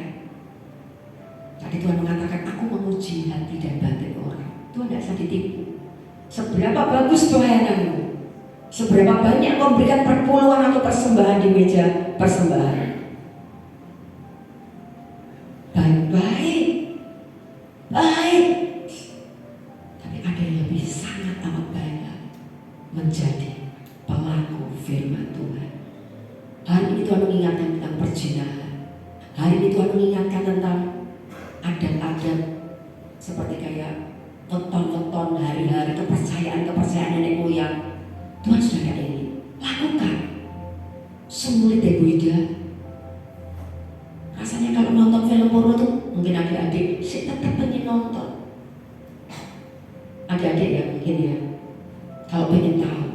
tadi Tuhan mengatakan aku menguji hati dan batin orang. Tuhan tidak bisa ditipu. Seberapa bagus pelayananmu, seberapa banyak memberikan perpuluhan atau persembahan di meja persembahan. Baik, tapi ada yang lebih sangat amat banyak, menjadi pelaku firman Tuhan. Hari ini Tuhan mengingatkan tentang perzinahan. Hari ini Tuhan mengingatkan tentang adat-adat seperti kayak weton-weton hari-hari, kepercayaan nenek moyang. Tuhan sudah ada ini, lakukan. Sulit ya Bu Ida. Rasanya kalau nonton film porno tuh mungkin adik-adik sih tetap pengen nonton. Adik-adik ya mungkin ya, kalau pengen tahu,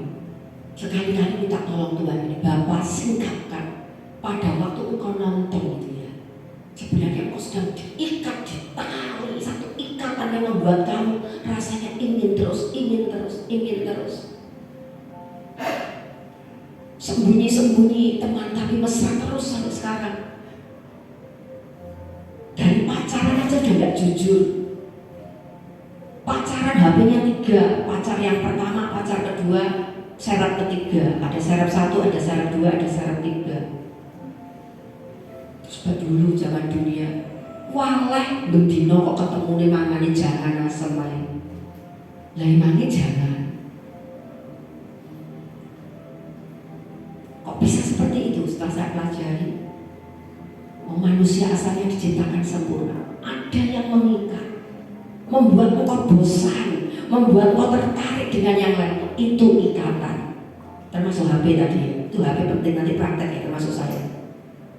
sekali-kali minta tolong Tuhan ini, Bapak singkapkan pada waktu engkau nonton itu ya. Sebenarnya engkau sedang diikat di tali, satu ikatan yang membuat kamu rasanya ingin terus. Sembunyi-sembunyi teman tapi mesra terus sampai sekarang. Dari pacaran aja udah gak jujur. Pacaran HP-nya 3, pacar yang pertama, pacar kedua, serap ketiga. Ada serap 1, ada serap 2, ada serap 3. Coba dulu zaman dunia, waleh bendino kok ketemu nih mangane jangan asem ae. Lah imane jangan. Kok bisa seperti itu setelah saya pelajari? Manusia asalnya diciptakan sempurna. Ada yang mengikat, membuat engkau bosan, membuat engkau tertarik dengan yang lain. Itu ikatan. Termasuk HP tadi. Itu HP penting, nanti praktek ya, termasuk saya.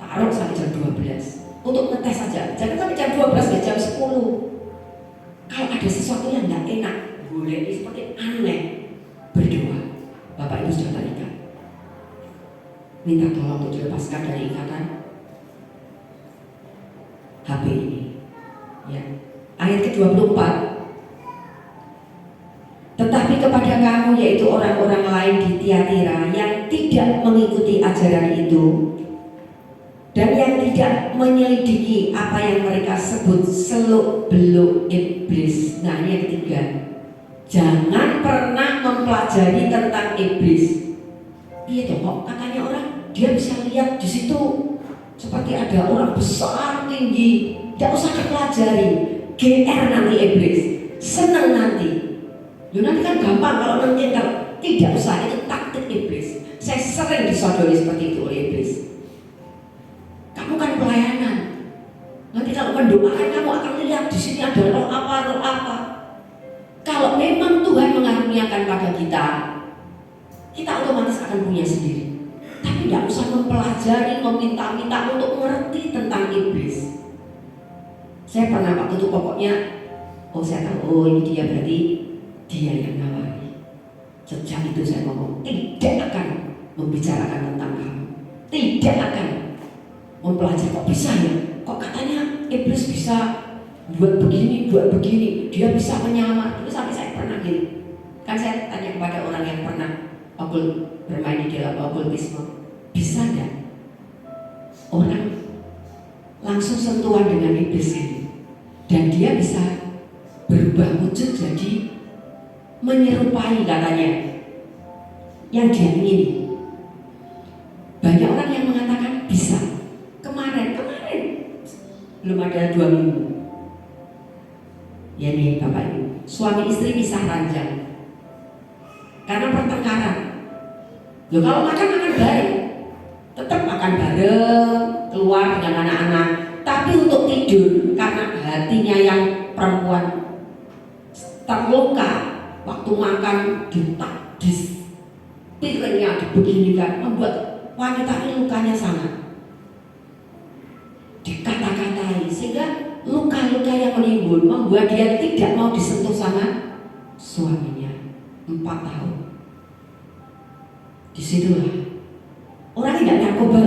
Taruh sampai jam 12 untuk ngetes saja. Jangan sampai jam 12 ya, jam 10. Kalau ada sesuatu yang tidak enak, boleh seperti aneh, berdoa. Bapak Ibu sudah terikat, minta tolong untuk dilepaskan dari ikatan HP ini. Ya. Ayat ke-24. Tetapi kepada kamu, yaitu orang-orang lain di Tiatira yang tidak mengikuti ajaran itu dan yang tidak menyelidiki apa yang mereka sebut seluk-beluk iblis. Nah, ini yang ketiga. Jangan pernah mempelajari tentang iblis. Iya toh, kok katanya orang dia bisa lihat di situ seperti ada orang besar tinggi, tidak usah dipelajari. GR nanti iblis, senang nanti. Nanti kan gampang kalau nanti kalau tidak usah, itu taktik iblis. Saya sering disodori seperti itu oleh iblis. Kamu kan pelayanan, nanti kalau mendoakan kamu akan lihat di sini ada roh apa. Kalau memang Tuhan mengaruniakan pada kita otomatis akan punya sendiri. Tapi tidak usah mempelajari, meminta-minta untuk mengerti tentang iblis. Saya pernah waktu itu pokoknya, saya tahu, ini dia, berarti dia yang nawari. Sejak itu saya ngomong, tidak akan membicarakan tentang kamu, tidak akan mempelajari. Kok bisa ya? Kok katanya iblis bisa buat begini, dia bisa menyamar. Itu sampai saya pernah gini. Kan saya tanya kepada orang yang pernah bermain di dalam okultisme, bisa enggak orang langsung sentuhan dengan iblis ini dan dia bisa berubah wujud jadi menyerupai katanya yang dia ingini. Banyak orang yang mengatakan bisa. Kemarin belum ada 2 minggu. Ya nih Bapak Ibu, suami istri pisah ranjang karena pertengkaran. Loh, kalau makan bareng, tetap makan bareng, keluar dengan anak-anak. Tapi untuk tidur, karena hatinya yang perempuan terluka waktu makan ditakdis, piringnya dibeginikan, membuat wanita ini lukanya sangat dikata-katai, sehingga luka-luka yang menimbul membuat dia tidak mau disentuh sama suaminya 4 tahun. Disitulah orang tidak narkoba,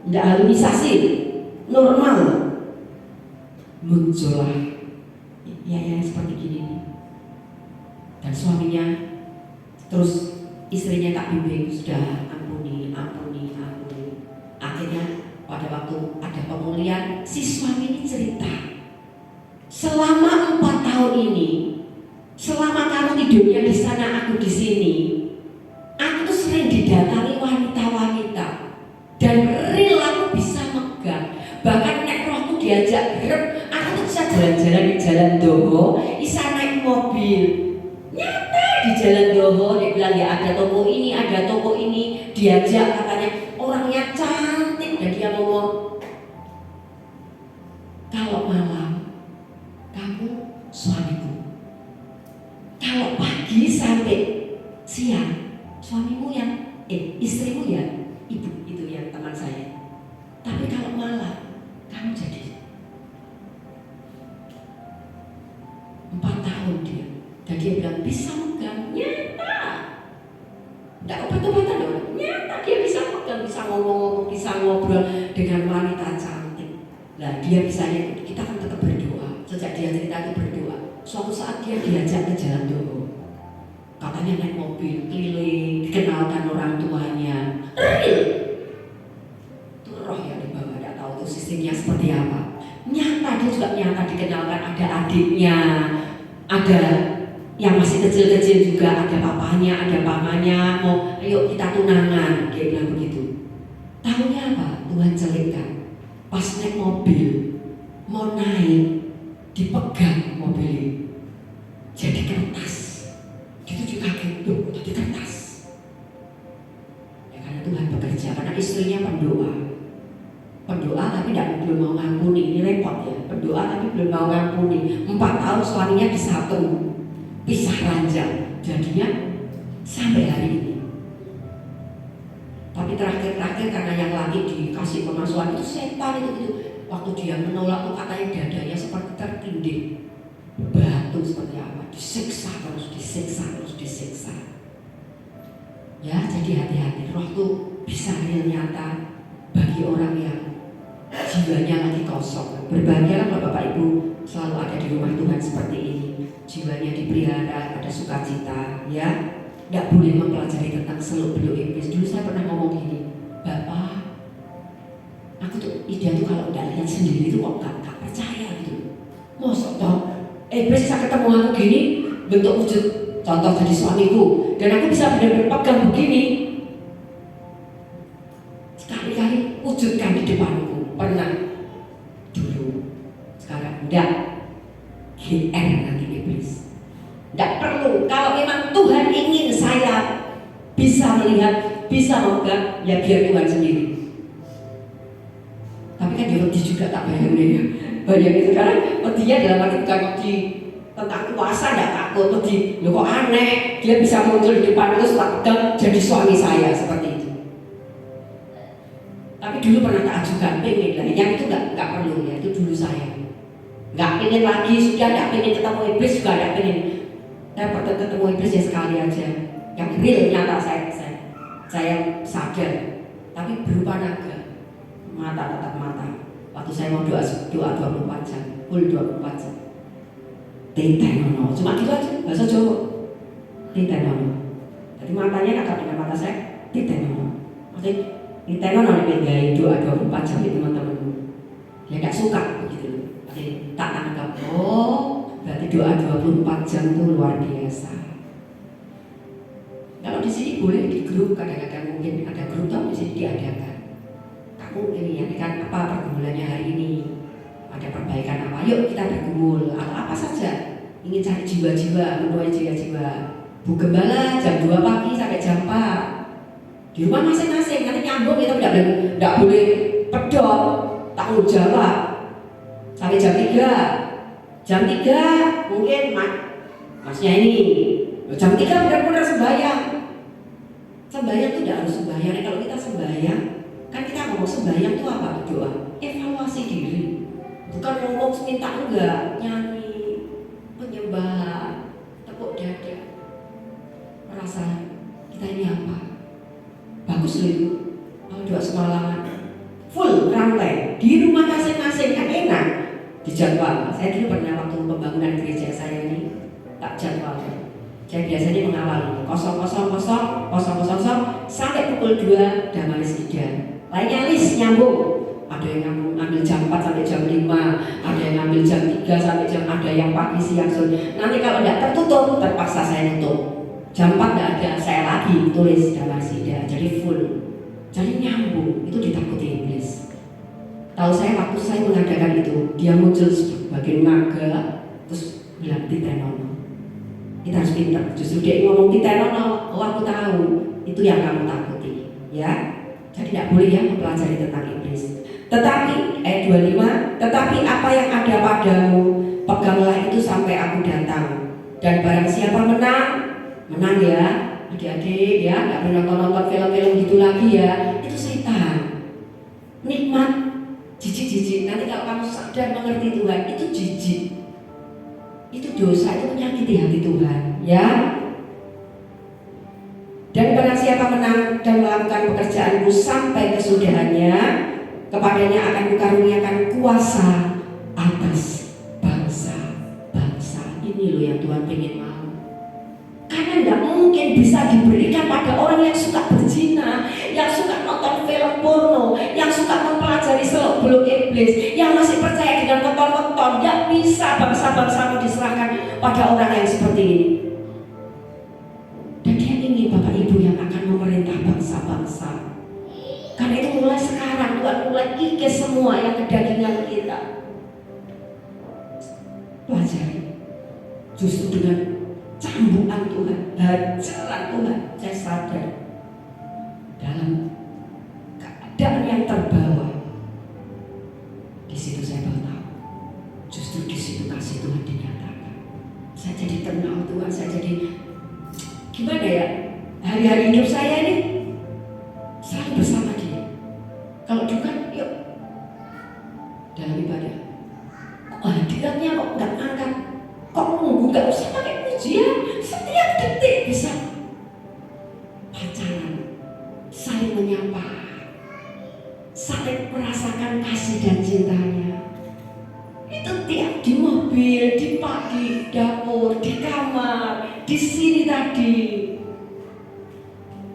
tidak halusinasi, normal, muncullah ya seperti gini. Dan suaminya terus istrinya tak bimbing, sudah ampuni. Akhirnya pada waktu ada pemulihan, si suami ini cerita, selama 4 tahun ini, selama kamu tidurnya di sana, aku di sini, aku tuh sering didatangi wanita-wanita, dan real aku bisa megang. Bahkan nek rohku diajak grep, aku tuh bisa jalan-jalan di jalan Doho, bisa naik mobil. Nyata di jalan Doho, dia bilang ya ada toko ini, diajak, katanya orangnya cantik, dan dia ngomong, kalau malam kamu suamiku, kalau pagi sampai siang suamimu yang istrimu ya ibu, itu yang teman saya. Tapi kalau malam kamu jadi. 4 tahun dia, dan dia bilang bisa megang, nyata, tidak obat-obatan loh, nyata dia bisa megang, bisa ngomong, bisa ngobrol dengan wanita cantik. Nah dia bisanya, kita kan tetap berdoa. Sejak dia cerita itu berdoa. Suatu saat dia diajak ke jalan Doho, katanya naik mobil keliling, dikenalkan orang tuanya. Itu roh yang dibawa, tidak tahu itu sistemnya seperti apa. Nyata dia juga nyata dikenalkan, ada adiknya, ada yang masih kecil-kecil juga, ada papanya, ada pamannya, mau ayo kita tunangan, dia bilang begitu. Tahunya apa? Tuhan celitkan. Pas naik mobil, mau naik, dipegang mobil, jadi kertas. Itu juga kaget, jadi kertas. Ya karena Tuhan bekerja, karena istrinya pendoa tapi belum mau ngampuni. Ini repot ya, pendoa tapi belum mau ngampuni. 4 tahun suaminya disatu, pisah ranjang, jadinya sampai hari ini. Tapi terakhir karena yang lagi dikasih pemasukan itu setan itu. Waktu dia menolak tuh katanya dadanya seperti tertindih batu seperti apa, disiksa. Ya jadi hati-hati, roh tuh bisa real nyata bagi orang yang jiwanya lagi kosong. Berbahagialah kalau Bapak Ibu selalu ada di rumah Tuhan seperti ini, jiwanya dipelihara, ada sukacita, ya. Tidak boleh mempelajari tentang seluk-beluk iblis. Dulu saya pernah ngomong gini, Bapak, aku tuh ide tuh kalau tidak lihat sendiri tuh kok gak percaya gitu. Mosok toh iblis bisa ketemu aku gini, bentuk wujud, contoh jadi suamiku, dan aku bisa benar-benar pegang begini. Sekali-kali wujudkan di depanku, pernah dulu. Sekarang enggak, GR nanti iblis. Tidak perlu, kalau memang Tuhan ingin saya bisa melihat, bisa memegang, ya biar Tuhan sendiri. Tapi kan dia juga tak bayangin. Bayangin sekarang, dia dalam arti bukan wedi tentang kuasa, tidak takut, wedi. Loh kok aneh, dia bisa muncul di depan itu setelah pegang jadi suami saya, seperti itu. Tapi dulu pernah tak ajukan, pengen lah, yang itu nggak perlu ya, itu dulu saya. Nggak pengen lagi, sudah nggak pengen ketemu iblis, juga nggak pengen. Saya pernah ketemu iblis ya sekali aja, yang real nyata saya sadar, tapi berupa naga, mata tetap mata. Waktu saya mau doa 24 jam, full 24 jam. Titenono, cuma gitu aja, bahasa Jawa. Titenono. Jadi matanya agak dengan mata saya, titenono. Maksudnya titenono nih doa 24 jam itu teman-teman. Dia nggak suka begitu. Jadi tak anggap, oh berarti doa 24 jam itu luar biasa. Kalau di sini boleh di grup, kadang-kadang mungkin ada grup tapi di sini diadakan. Tak kamu ini ya kan apa pergumulannya hari ini, ada perbaikan apa, yuk kita bergumul atau apa saja, ingin cari jiwa-jiwa, menuai jiwa-jiwa. Bu Gembala jam 2 pagi sampai jam 4 di rumah masing-masing, nanti nyambung kita tidak boleh pedot, tanggung jawab sampai jam 3. Jam 3 mungkin masnya ini jam 3 benar-benar sembahyang. Sembahyang itu tidak harus sembahyang. Kalau kita sembahyang, kan kita ngomong sembahyang itu apa? Doa, evaluasi diri. Bukan ngomong minta enggak, nyanyi, penyembahan, tepuk dada. Merasa kita ini apa? Bagus loh itu. Kalau doa semalaman, full rantai di rumah masing-masing kan enak. Dijadwal. Saya dulu pernah waktu pembangunan gereja saya ini tak jadwal. Saya biasanya mengawal 000 sampai pukul 2 damai sidang. Lainnya list nyambung. Ada yang ngambil jam 4 sampai jam 5, ada yang ngambil jam 3 sampai jam, ada yang pagi siang sore. Nanti kalau tidak tertutup, terpaksa saya tutup. Jam 4 tidak ada, saya lagi tulis damai sidang. Jadi full. Jadi nyambung. Itu ditakuti iblis. Tahu saya waktu saya mengadakan itu, dia muncul sebagai naga, terus bilang Titenono. Kita harus pintar. Justru dia ngomong Titenono, oh aku tahu, itu yang kamu takuti, ya. Jadi tidak boleh ya mempelajari tentang iblis. Tetapi ayat 25, tetapi apa yang ada padamu, peganglah itu sampai aku datang. Dan barang siapa menang ya, adik-adik ya, nggak pernah nonton film-film gitu lagi ya, itu setan. Nikmat. Jijik. Nanti kalau kamu sadar mengerti Tuhan, itu jijik. Itu dosa, itu menyakiti hati Tuhan, ya. Dan barang siapa menang dan melakukan pekerjaanku sampai kesudahannya, kepadanya akan kukaruniakan kuasa atas bangsa-bangsa. Ini loh yang Tuhan ingin mau. Karena tidak mungkin bisa diberikan pada orang yang suka berzina, yang suka nonton film porno, yang suka mempelajari seluk-beluk iblis, yang masih percaya dengan weton-weton. Tidak bisa bangsa-bangsa diserahkan pada orang yang seperti ini. Dan dia ingin Bapak Ibu yang akan memerintah bangsa-bangsa. Karena itu mulai sekarang Tuhan mulai kikis semua yang kedagingan kita. Pelajari. Justru dengan cambukan Tuhan, hajaran Tuhan, saya sadar dalam keadaan yang terbawa. Di situ saya baru tahu, justru di situ kasih Tuhan dinyatakan. Saya jadi kenal Tuhan, saya jadi gimana ya, hari-hari hidup saya ini selalu bersama Dia. Kalau juga, yuk dalam ibadah, kok hadiratnya kok nggak angkat, kok nunggu nggak usah pakai pujian, setiap detik bisa pacaran, saling menyapa, saling merasakan kasih dan cintanya. Itu tiap di mobil, di pagi, dapur, di kamar, di sini tadi.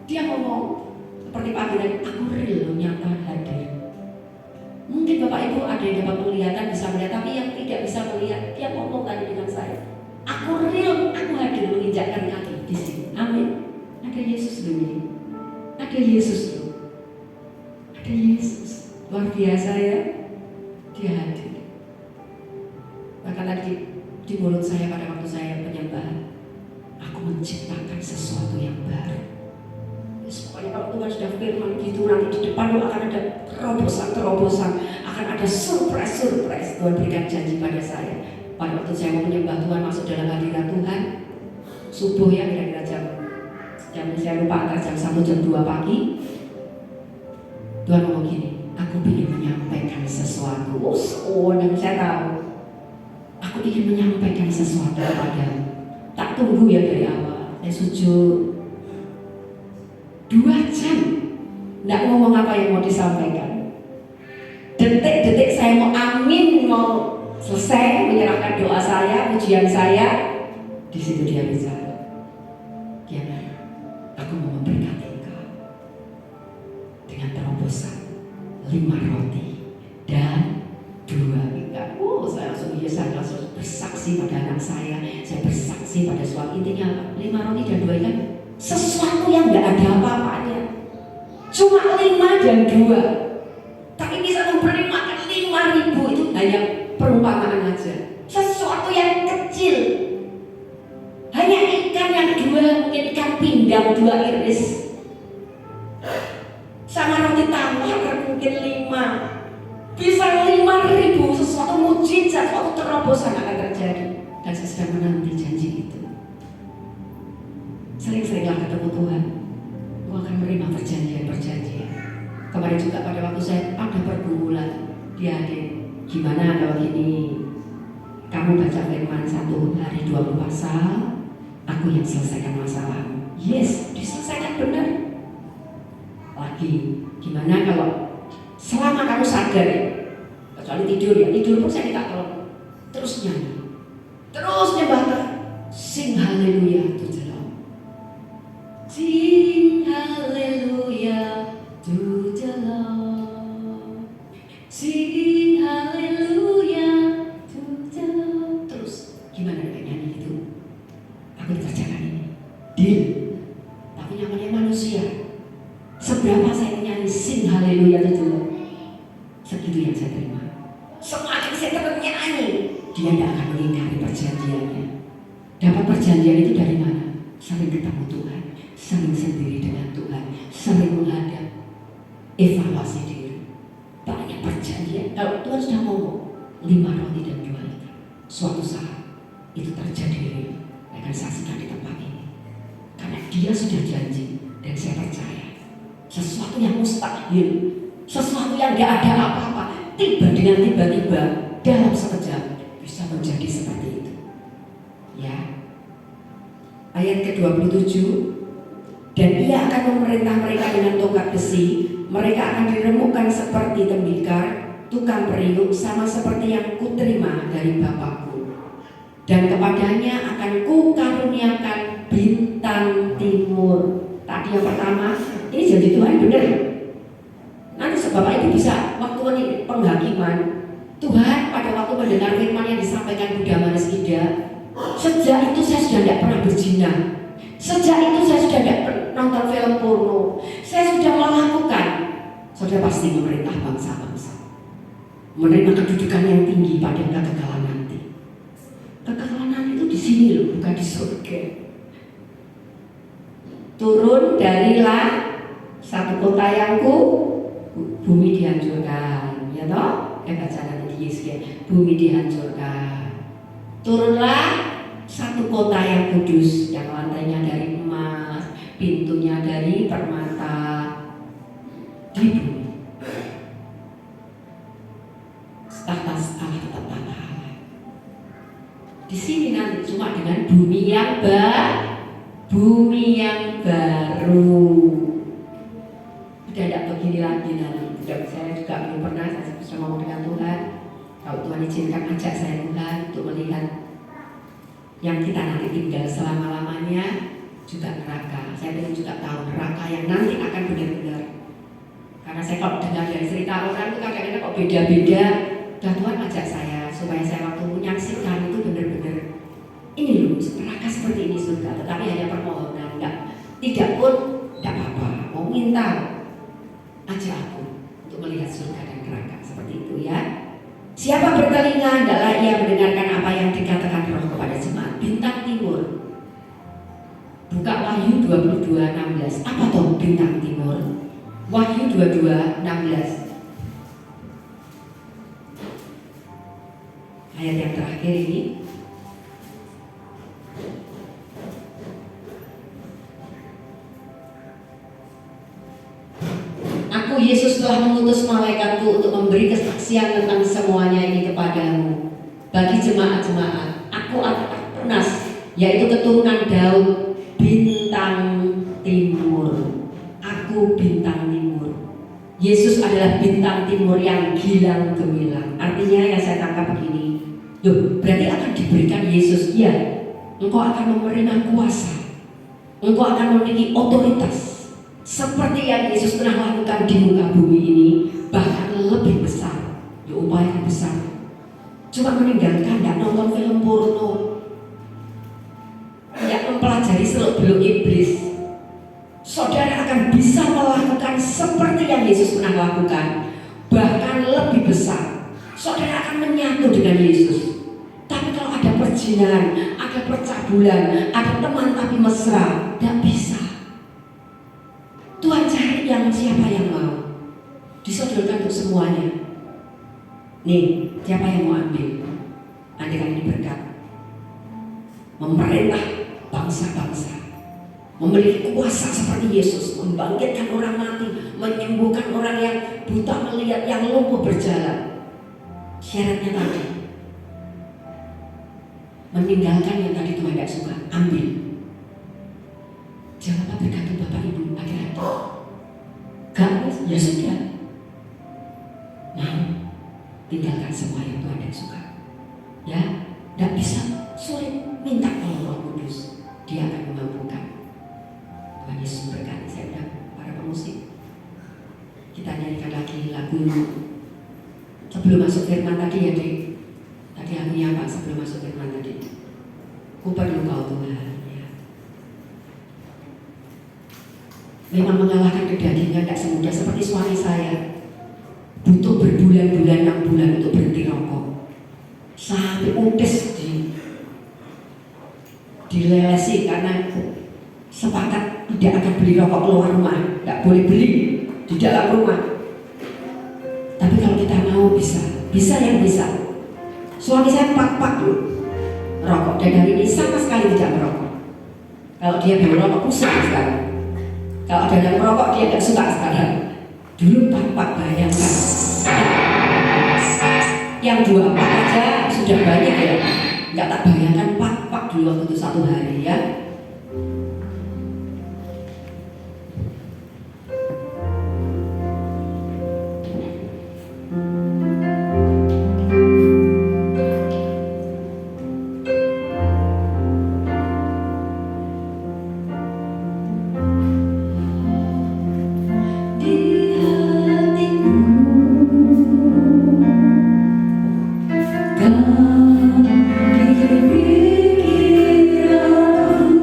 Dia ngomong seperti pagi tadi, aku real nyata hadir. Mungkin Bapak Ibu ada yang dapat penglihatan bisa melihat, tapi yang tidak bisa melihat, dia ngomong tadi dengan saya. Aku real, aku hadir menginjakkan kaki di sini. Amin. Ada Yesus dulu. Ada Yesus dulu. Ada Yesus. Luar biasa ya. Dia hadir. Bahkan tadi di mulut saya pada waktu saya penyembahan, aku menciptakan sesuatu yang baru. Pokoknya kalau Tuhan sudah firman gitu, nanti di depan akan ada terobosan, akan ada surprise. Tuhan berikan janji pada saya. Pada waktu saya mau menyembah Tuhan, masuk dalam hadirat Tuhan, subuh ya, kira-kira jam saya lupa antara jam 1 jam 2 pagi. Tuhan ngomong gini, aku ingin menyampaikan sesuatu. Dan saya tahu, aku ingin menyampaikan sesuatu padamu. Tak tunggu ya dari awal, saya sujud 2 jam, tidak ngomong apa yang mau disampaikan. Detik-detik saya mau amin, mau selesai menyerahkan doa saya, pujian saya, di situ dia bicara. Dia bilang, aku mau memberkati engkau dengan terobosan 5 roti dan 2 ikan. Saya langsung bersaksi pada anak saya bersaksi pada suami. Intinya 5 roti dan 2 ikan, sesuatu yang nggak ada apa-apanya, cuma 5 dan 2. bisa memberi makan 5.000 itu hanya perumpamaan aja. Sesuatu yang kecil. Hanya ikan yang 2, mungkin ikan pindang 2 iris. Sama roti tawar mungkin 5. Bisa 5.000, sesuatu mujizat, sesuatu terobosan akan terjadi. Dan saya sedang menanti janji itu. Sering-seringlah ketemu Tuhan. Engkau akan menerima perjanjian-perjanjian. Kemarin juga pada waktu saya ada pergumulan, dia hadir. Gimana kalau gini? Kamu baca firman 1 hari 20 pasal, aku yang selesaikan masalahmu. Yes, diselesaikan benar. Lagi, gimana kalau selama kamu sadar, kecuali tidur ya, tidur pun saya minta tolong terus nyanyi, terus nyembah, sing haleluya to the Lord, sing haleluya to the Lord, sing haleluya to the Lord. Terus gimana dengan nyanyi itu? Aku dikerjakan ini deal, tapi namanya manusia. Seberapa saya nyanyi sing haleluya to the Lord, segitu yang saya terima. Semakin saya tetap nyanyi, dia tidak akan mengingkari perjanjiannya. Dapat perjanjian itu dari mana? Saling ketemu Tuhan, saling sendiri dengan Tuhan, saling menghadap, evaluasi diri. Banyak perjanjian. Kalau Tuhan sudah ngomong 5 roti dan 2 ikan, suatu saat itu terjadi. Saya akan saksikan di tempat ini, karena dia sudah janji dan saya percaya. Sesuatu yang mustahil, sesuatu yang gak ada apa-apa, tiba-tiba dalam sekejap bisa menjadi seperti itu. Ya. Ayat ke-27, dan ia akan memerintah mereka dengan tongkat besi, mereka akan diremukkan seperti tembikar, tukang periuk, sama seperti yang kuterima dari Bapakku. Dan kepadanya akan kukaruniakan bintang timur. Tadi yang pertama, ini janji Tuhan benar. Nanti sebab itu bisa waktu ini penghakiman, Tuhan pada waktu mendengar firman yang disampaikan Bunda Maris Ida, sejak itu saya sudah tidak pernah berzina. Sejak itu saya sudah tidak nonton film porno. Saya sudah melakukan. Saudara pasti memerintah bangsa-bangsa, menerima kedudukan yang tinggi pada kekekalan nanti. Kekekalan itu di sini loh, bukan di surga. Turun darilah satu kota yang bumi dihancurkan, ya toh? Baca nanti di Yesaya, bumi dihancurkan. Turunlah satu kota yang kudus, yang lantainya dari emas, pintunya dari permata, di bumi. Tahta Allah tetap tahta Allah. Di sini nanti cuma dengan bumi yang baru. Udah tidak begini lagi nanti. Saya juga belum pernah, saya sudah ngomong dengan Tuhan. Kalau Tuhan izinkan, ajak saya Tuhan untuk melihat yang kita nanti tinggal selama-lamanya juga neraka. Saya ingin juga tahu neraka yang nanti akan benar-benar. Karena saya kalau dengar dari cerita orang itu kadang-kadang kok beda-beda. Dan Tuhan ajak saya supaya saya waktu menyaksikan itu benar-benar ini loh, neraka seperti ini surga, tetapi hanya permohonan, tidak pun tidak apa-apa, mau minta aja aku untuk melihat surga dan neraka seperti itu ya. Siapa bertelinga hendaklah ia mendengarkan apa yang dikatakan Roh kepada jemaat. Bintang timur. Buka Wahyu 22:16. Apa toh bintang timur? Wahyu 22:16. Ayat yang terakhir ini. Aku Yesus telah mengutus malaikatku untuk memberi kesaksian tentang semuanya ini kepadamu. Bagi jemaat-jemaat, aku adalah Tunas, yaitu keturunan Daud, bintang timur. Aku bintang timur. Yesus adalah bintang timur yang gilang gemilang. Artinya yang saya tangkap begini, loh, berarti akan diberikan Yesus, ya. Engkau akan menerima kuasa, engkau akan memiliki otoritas seperti yang Yesus pernah lakukan di muka bumi ini, bahkan lebih besar. Ya, upaya yang besar. Cuma meninggalkan, tidak nonton film porno, tidak mempelajari seluk-beluk iblis. Saudara akan bisa melakukan seperti yang Yesus pernah lakukan. bahkan lebih besar. Saudara akan menyatu dengan Yesus. Tapi kalau ada perjinahan, ada percabulan, ada teman tapi mesra, tidak bisa. Tuhan cari yang siapa yang mau. Disodorkan untuk semuanya. Nih, siapa yang mau ambil? Nanti kan ini berkat. Memerintah bangsa-bangsa, memiliki kuasa seperti Yesus, membangkitkan orang mati, menyembuhkan orang yang buta melihat, yang lumpuh berjalan. Syaratnya tadi, meninggalkan yang tadi Tuhan tidak suka, ambil. Jangan lupa bergantung Bapak Ibu hati-hati. Gak, ya sudah. Mau tinggalkan semua yang Tuhan tidak suka. Ya, tidak bisa, sulit. Minta tolong Roh Kudus, Dia akan memampukan. Tuhan Yesus berkati. Saya udah para pemusik. Kita nyanyikan lagi lagu sebelum masuk firman tadi ya, Dek. Tadi lagunya apa sebelum masuk firman tadi? Ku perlu Kau Tuhan. Ya. Memang mengalahkan kedagingan tidak semudah. Seperti suami saya, butuh berbulan-bulan, 6 bulan untuk berhenti rokok. Sampai udes dilelesi karena sepakat tidak akan beli rokok keluar rumah, tidak boleh beli di dalam rumah. Tapi kalau kita mau bisa yang bisa. Suami saya pak dulu rokok dan hari ini sama sekali tidak merokok. Kalau dia merokok pusing sekarang. Kalau ada yang merokok dia tidak suka sekarang. Dulu pak bayangkan. Yang 2 pak aja sudah banyak ya. Nggak tak bayangkan pak dulu waktu itu 1 hari ya. Kau di pikiranku.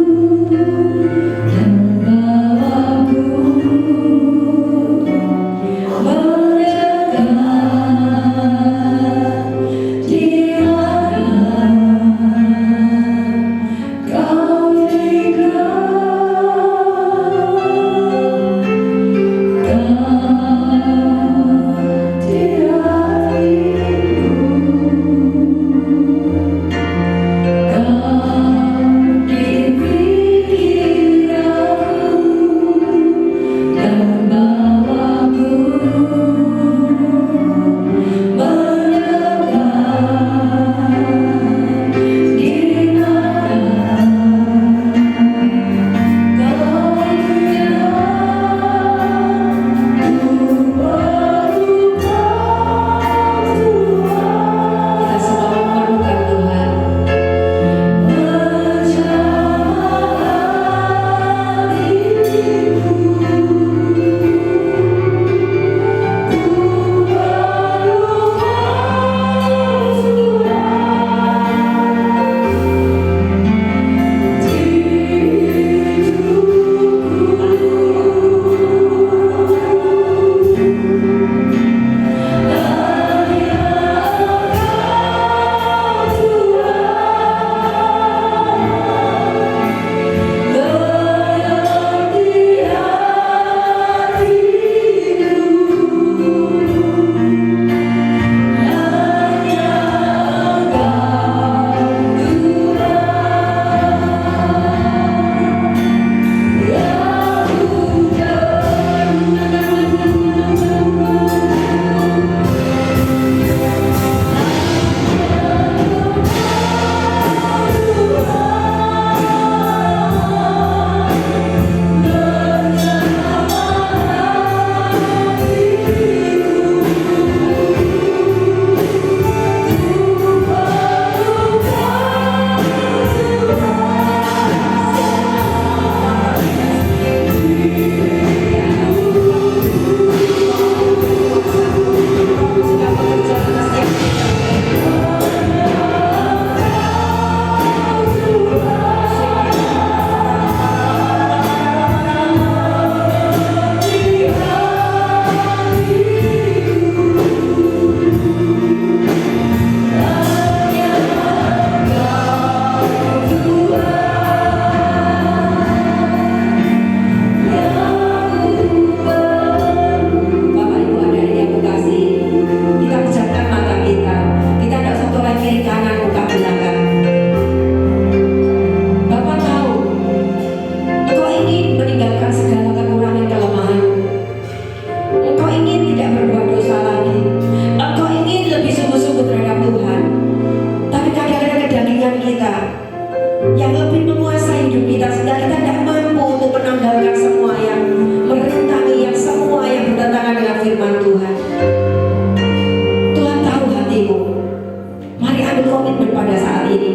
pada saat ini.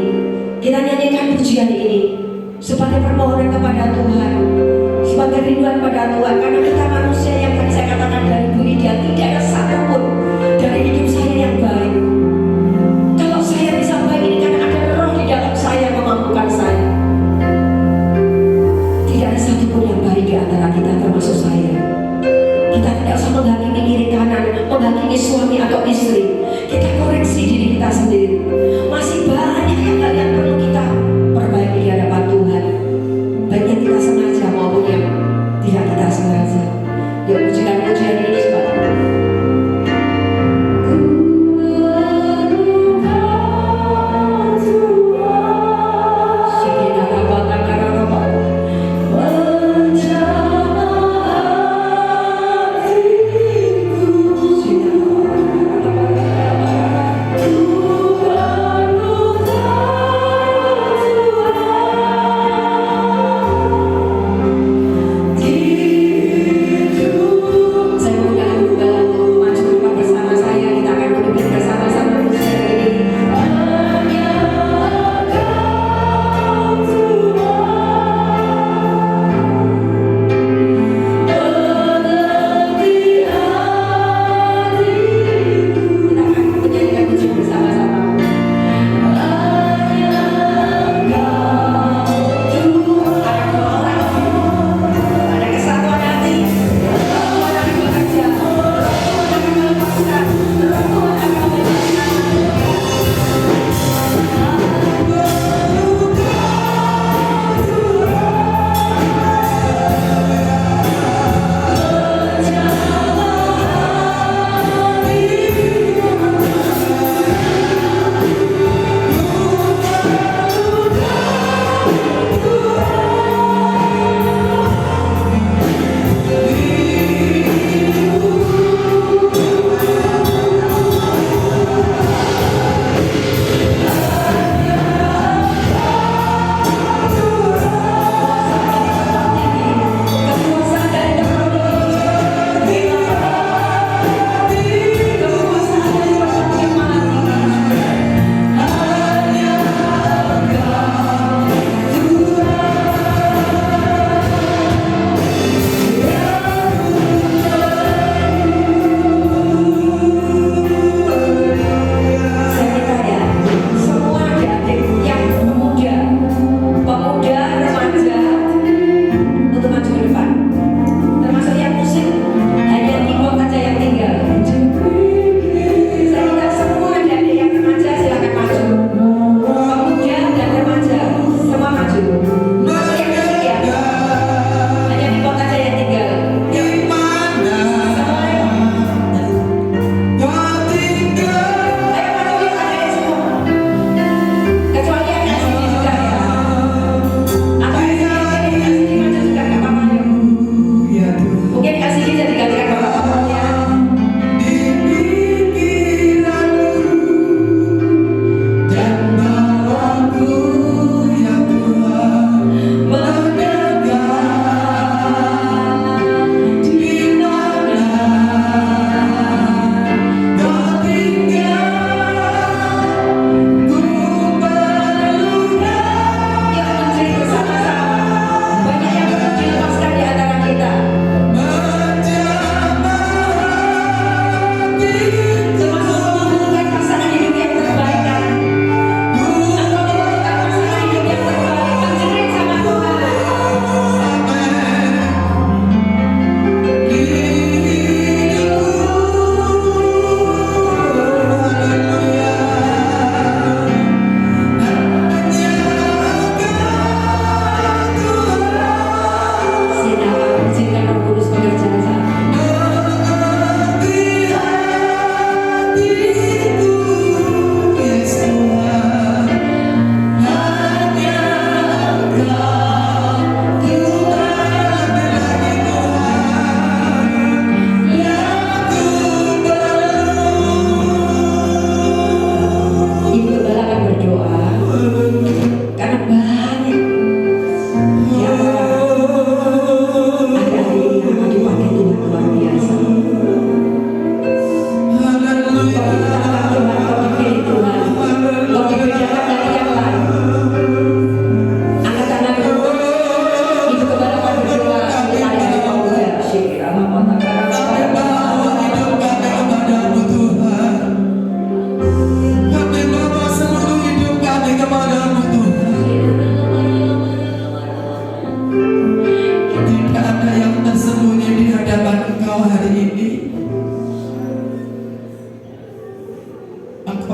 Kita nyanyikan pujian ini sebagai permohonan kepada Tuhan, sebagai rinduan pada Tuhan. Karena kita manusia yang tadi saya katakan dari Bu Ida, tidak ada satupun dari hidup saya yang baik. Kalau saya bisa baik ini karena ada roh di dalam saya memampukan saya. Tidak ada satupun yang baik di antara kita, termasuk saya. Kita tidak usah menghakimi kiri kanan, menghakimi suami atau istri. Kita koreksi diri kita sendiri. Masih banyak hal yang perlu kita perbaiki di hadapan Tuhan, baik yang kita sengaja maupun yang tidak kita sengaja. Yuk pujikan pujian ini sebagai Tuhan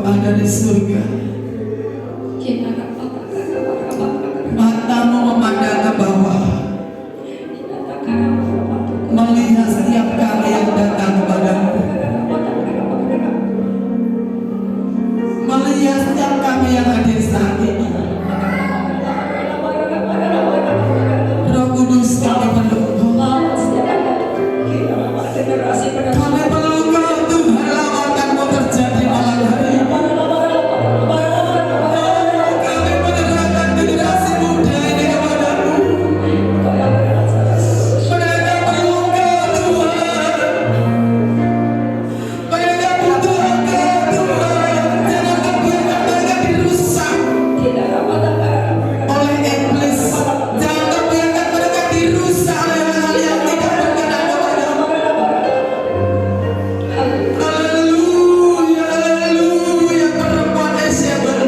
ada di surga. Matamu memandang ke bawah, melihat setiap kami yang datang kepadamu, melihat setiap kami yang hadir saat ini. Roh Kudus, kami perlu kami perlu Kau Tuhan, lawakanmu terjadi malam hari ini. Kami menyerahkan generasi muda ini kepadamu. Mereka perlu Kau Tuhan, mereka butuh Engkau Tuhan. Jangan Kau biarkan mereka dirusak oleh iblis. Jangan Kau biarkan mereka dirusak oleh hal yang tidak berkenan kepadamu. Haleluya, haleluya. Perempuan Yezebel,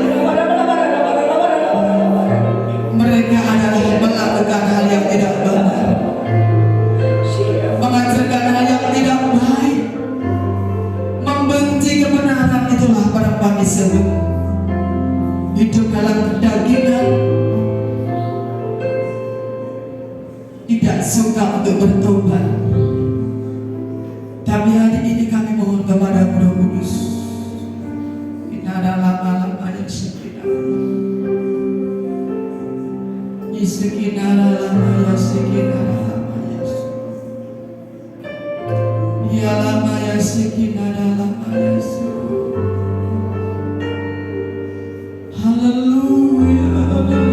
mereka adalah melakukan hal yang tidak benar, mengajarkan hal yang tidak baik, membenci kebenaran. Itulah perempuan Yezebel. Hidup dalam kedagingan, tidak suka untuk bertobat. Tapi hari ini kami mohon kepada Roh Kudus. Kita adalah malam ayat sekitar. Isekinara lama sekinara lama ya lama ya sekinara lama ya. Haleluya, haleluya.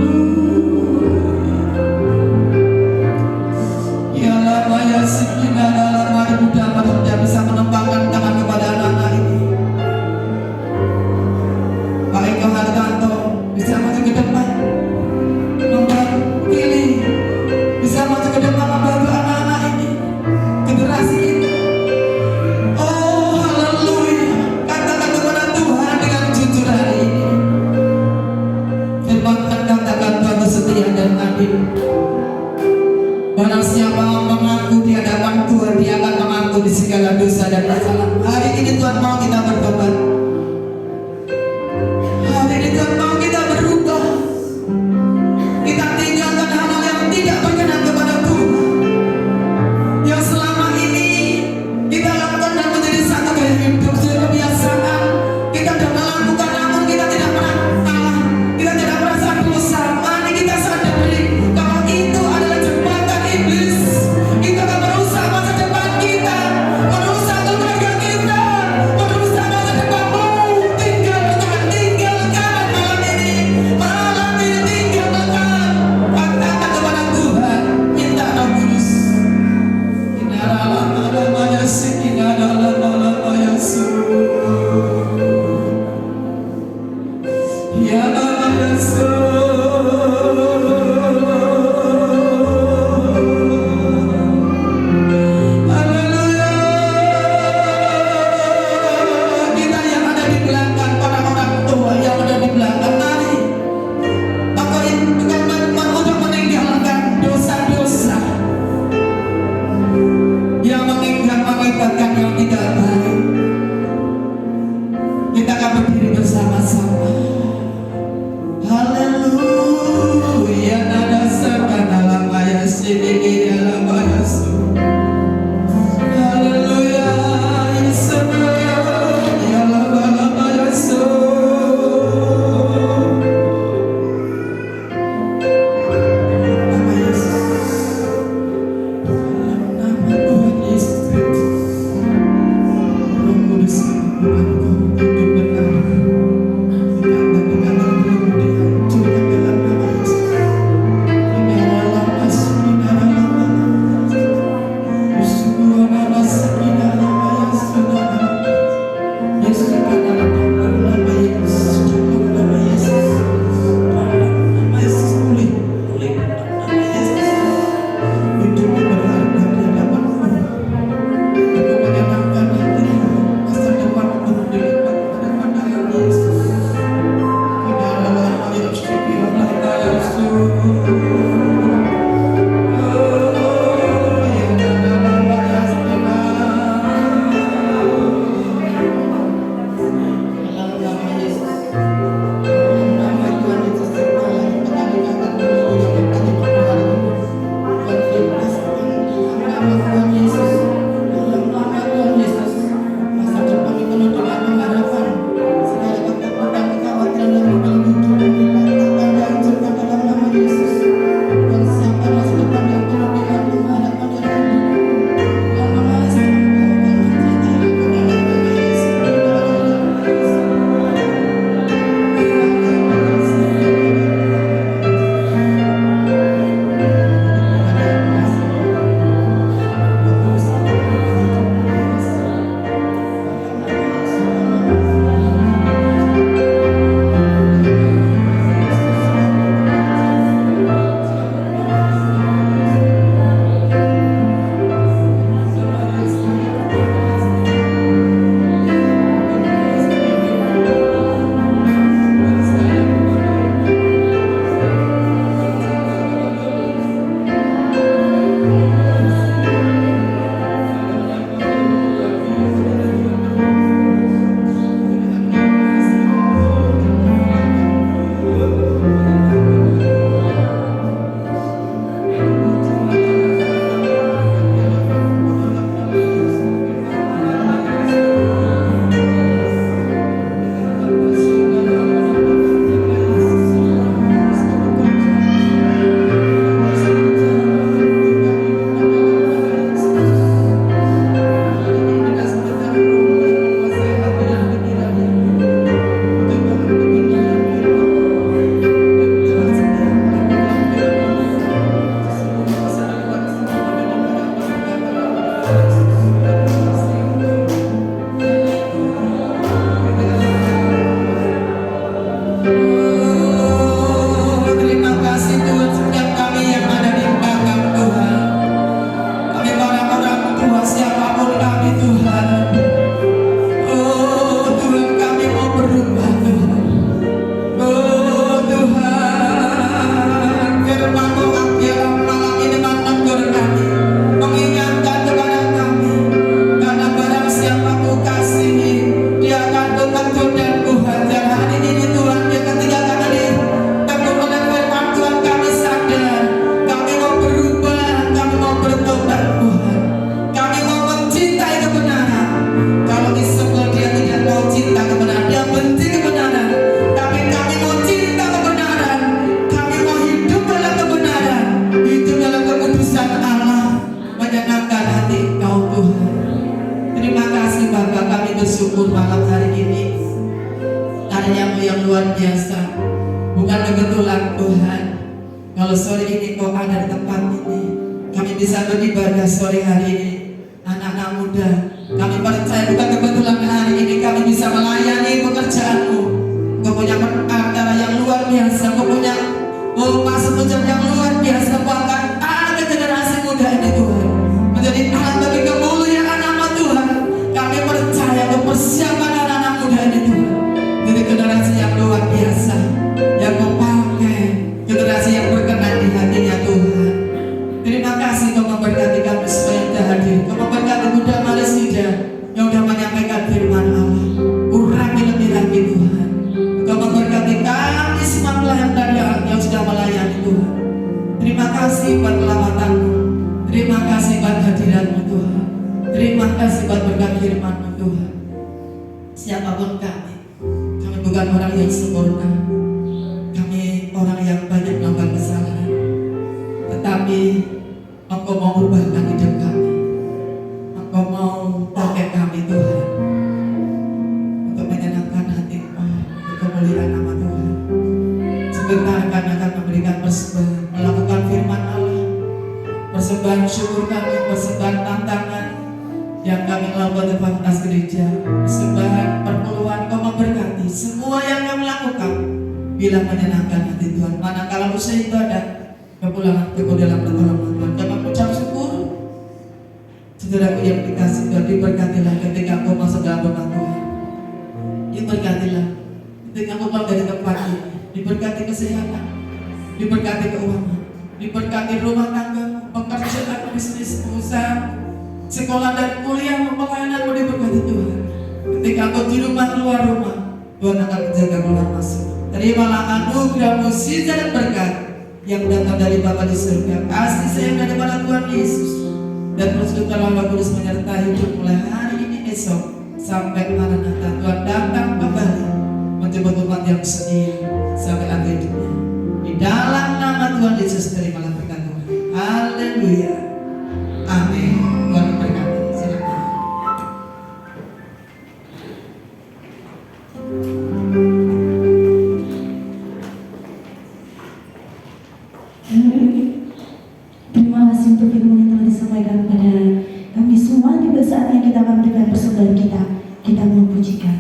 Ya lama ya sekinara lama. Mudah-mudahan sudah bisa menempatkan tangan kepada anak-anak ini. Pak Eko Hartanto bisa maju ke depan, membantu pilih, bisa maju ke depan membantu anak-anak ini, generasi ini. Oh haleluya. Katakan kepada Tuhan dengan jujur hari ini. Firman katakan Tuhan setia dan adil. Barang siapa mengaku di hadapan Tuhan, dia akan mengaku di segala dosa dan masalah. Hari ini Tuhan mau kita bertobat. Hari ini Tuhan mau kita berubah. Kita tinggalkan hal-hal yang tidak berkenan kepada Tuhan, yang selama ini kita lakukan dan menjadi satu gaya hidup, sudah kebiasaan. Kita sudah melakukan namun kita tidak pernah salah, kita tidak merasa dosa. Mari kita sadari bahwa itu adalah jebakan iblis. Kita akan merusak masa depan kita, merusak keluarga kita, merusak bersyukur malam hari ini. Karyamu yang luar biasa. Bukan kebetulan Tuhan, kalau sore ini kau ada di tempat ini, kami bisa beribadah sore hari ini. Anak-anak muda, kami percaya bukan kebetulan hari ini kami bisa melayani pekerjaanmu. Kau punya perkara yang luar biasa, kau punya maksud ucap yang luar biasa. Bahkan ada generasi muda ini Tuhan menjadi alat bagi kemuliaan nama Tuhan. Kami percaya kau persiapan anak-anak muda ini Tuhan jadi generasi yang luar biasa, yang kau pakai, generasi yang berkenan di hatinya Tuhan. Terima kasih kau memberkati kami semua yang hadir. Kau memberkati Bunda Malasida yang sudah menyampaikan firman Allah. Urangi lebih lagi Tuhan. Kau memberkati kami semua pelayan yang sudah melayani Tuhan. Terima kasih buat keselamatanmu. Terima kasih buat hadiratmu Tuhan. Terima kasih buat berkat firman-Mu Tuhan. Siapapun kami bukan orang yang sempurna. Kami orang yang banyak melakukan kesalahan. Tetapi Engkau mau ubahkan hidup kami. Engkau mau pakai kami Tuhan untuk menyenangkan hati-Mu, untuk kemuliaan nama Tuhan. Sebentar kami akan memberikan persembahan, melakukan firman Allah, persembahan syukur kami, persembahan tantangan yang kami lakukan di atas gereja, persembahan perpuluhan. Kau memberkati semua yang kami lakukan bila menyenangkan hati Tuhan. Manakala usai ibadah kepulangan ke dalam pertolongan Tuhan, kami mengucap syukur. Saudaraku yang dikasih Tuhan, diberkatilah ketika kau masuk dalam rumah Tuhan. Diberkatilah ketika kau keluar dari tempat ini. Diberkati kesehatan, diberkati keuangan, diberkati rumah tanggamu, pekerjaan, bisnis, usaha, sekolah dan kuliah, pelayananmu diberkati Tuhan. Ketika kau di rumah keluar rumah, Tuhan akan menjaga keluar masuk. Terimalah anugerah mukjizat dan berkat yang datang dari Bapa di surga, kasih sayang daripada Tuhan Yesus, dan persekutuan Roh Kudus menyertai hidup mulai hari ini esok sampai Maranatha Tuhan datang kembali menjemput umat yang setia sampai akhir hidupnya. Di dalam nama Tuhan Yesus terimalah berkat Tuhan. Haleluya. Amin. Tuhan memberkati. Silakan. Terima kasih untuk firman yang telah disampaikan kepada kami semua. Di saat yang kita akan berikan persembahan kita memujikan.